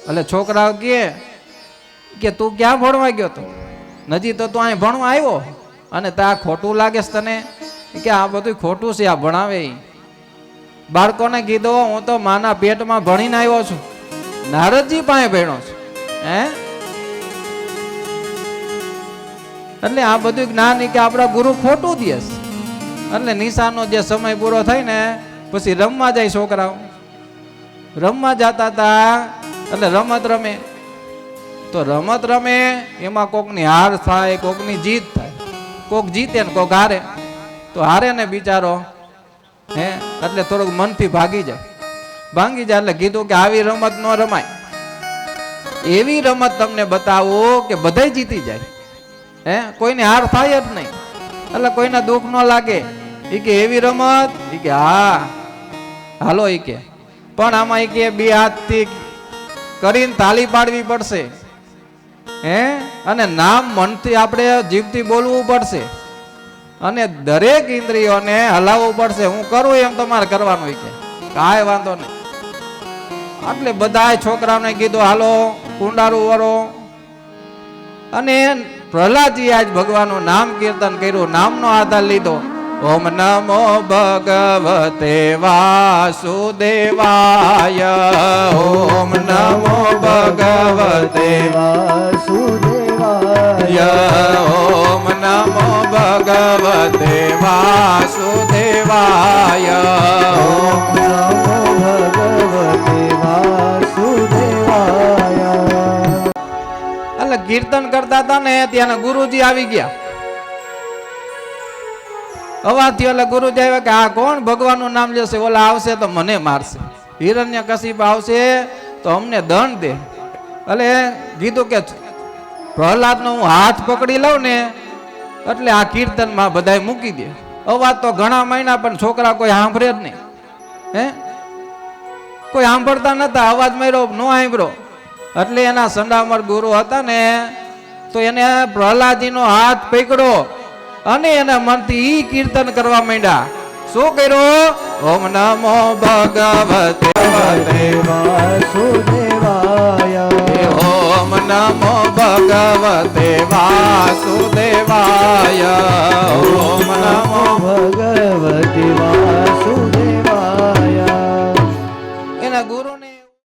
S1: એટલે છોકરાઓ કે તું ક્યાં ભણવા ગયો તો, નજી તો તું અહીં ભણવા આવ્યો અને ત્યાં ખોટું લાગે છે તને? કે આ બધું ખોટું છે, આ ભણાવે. બાળકોને કીધું હું તો માના પેટમાં ભણીને આવ્યો છું, નારદજી પાસે ભણ્યો છું. એટલે આ બધું જ્ઞાન કે આપણા ગુરુ ખોટું દે છે. એટલે નિશાનો જે સમય પૂરો થાય ને પછી રમવા જાય છોકરાઓ. રમવા જતા હતા એટલે રમત રમે, તો રમત રમે એમાં કોકની હાર થાય, કોકની જીત થાય. કોક જીતે ને કોક હારે. તો હારે ને બિચારો એટલે થોડુંક મનથી ભાગી જાય. એટલે કીધું કે આવી રમત ન રમાય, એવી રમત તમને બતાવો કે બધાય જીતી જાય. કોઈને હાર થાય જ નહીં, એટલે કોઈને દુઃખ ન લાગે. એ કે એવી રમત? એ કે હા હાલો. એ કે પણ આમાં એ કે બે હાથથી કરીને તાલી પાડવી પડશે, અને નામ મનથી આપણે જીભથી બોલવું પડશે, અને દરેક ઇન્દ્રિયોને હલાવવું પડશે. હું કરું એમ તમારે કરવાનું. કે કાંઈ વાંધો નહીં. એટલે બધા છોકરાઓને કીધું હાલો કુંડારું વરો. અને પ્રહલાદજી આજ ભગવાનનું નામ કીર્તન કર્યું, નામનો આધાર લીધો. ઓમ નમો ભગવતે વાસુદેવાય, ઓમ નમો ભગવતે વાસુદેવાય, ઓમ નમો ભગવતે વાસુદેવાય, ઓમ નમો ભગવતે વાસુદેવાય. એટલે કીર્તન કરતા હતા ને ત્યાં ગુરુજી આવી ગયા. અવાજ થયો એટલે ગુરુજી આવ્યા કે આ કોણ ભગવાનનું નામ લેશે, ઓલા આવશે તો મને મારશે, હિરણ્યકશિપ આવશે તો અમને દંડ દે. એટલે કીધું કે પ્રહલાદનો હું હાથ પકડી લઉં ને એટલે આ કીર્તનમાં બધાય મૂકી દે. અવાજ તો ઘણા મહિના પણ છોકરા કોઈ સાંભળે જ નહીં. કોઈ સાંભળતા નતા, અવાજ માર્યો નો સાંભળ્યો. એટલે એના સંડામર ગુરુ હતા ને તો એને પ્રહલાદજીનો હાથ પકડ્યો અને એના મનથી ઈ કીર્તન કરવા માંડ્યા. શું કર્યું? ઓમ નમો ભગવતે વાસુદેવાય, ઓમ નમો ભગવતે વાસુદેવાય, ઓમ નમો ભગવતે વાસુદેવાય. એના ગુરુને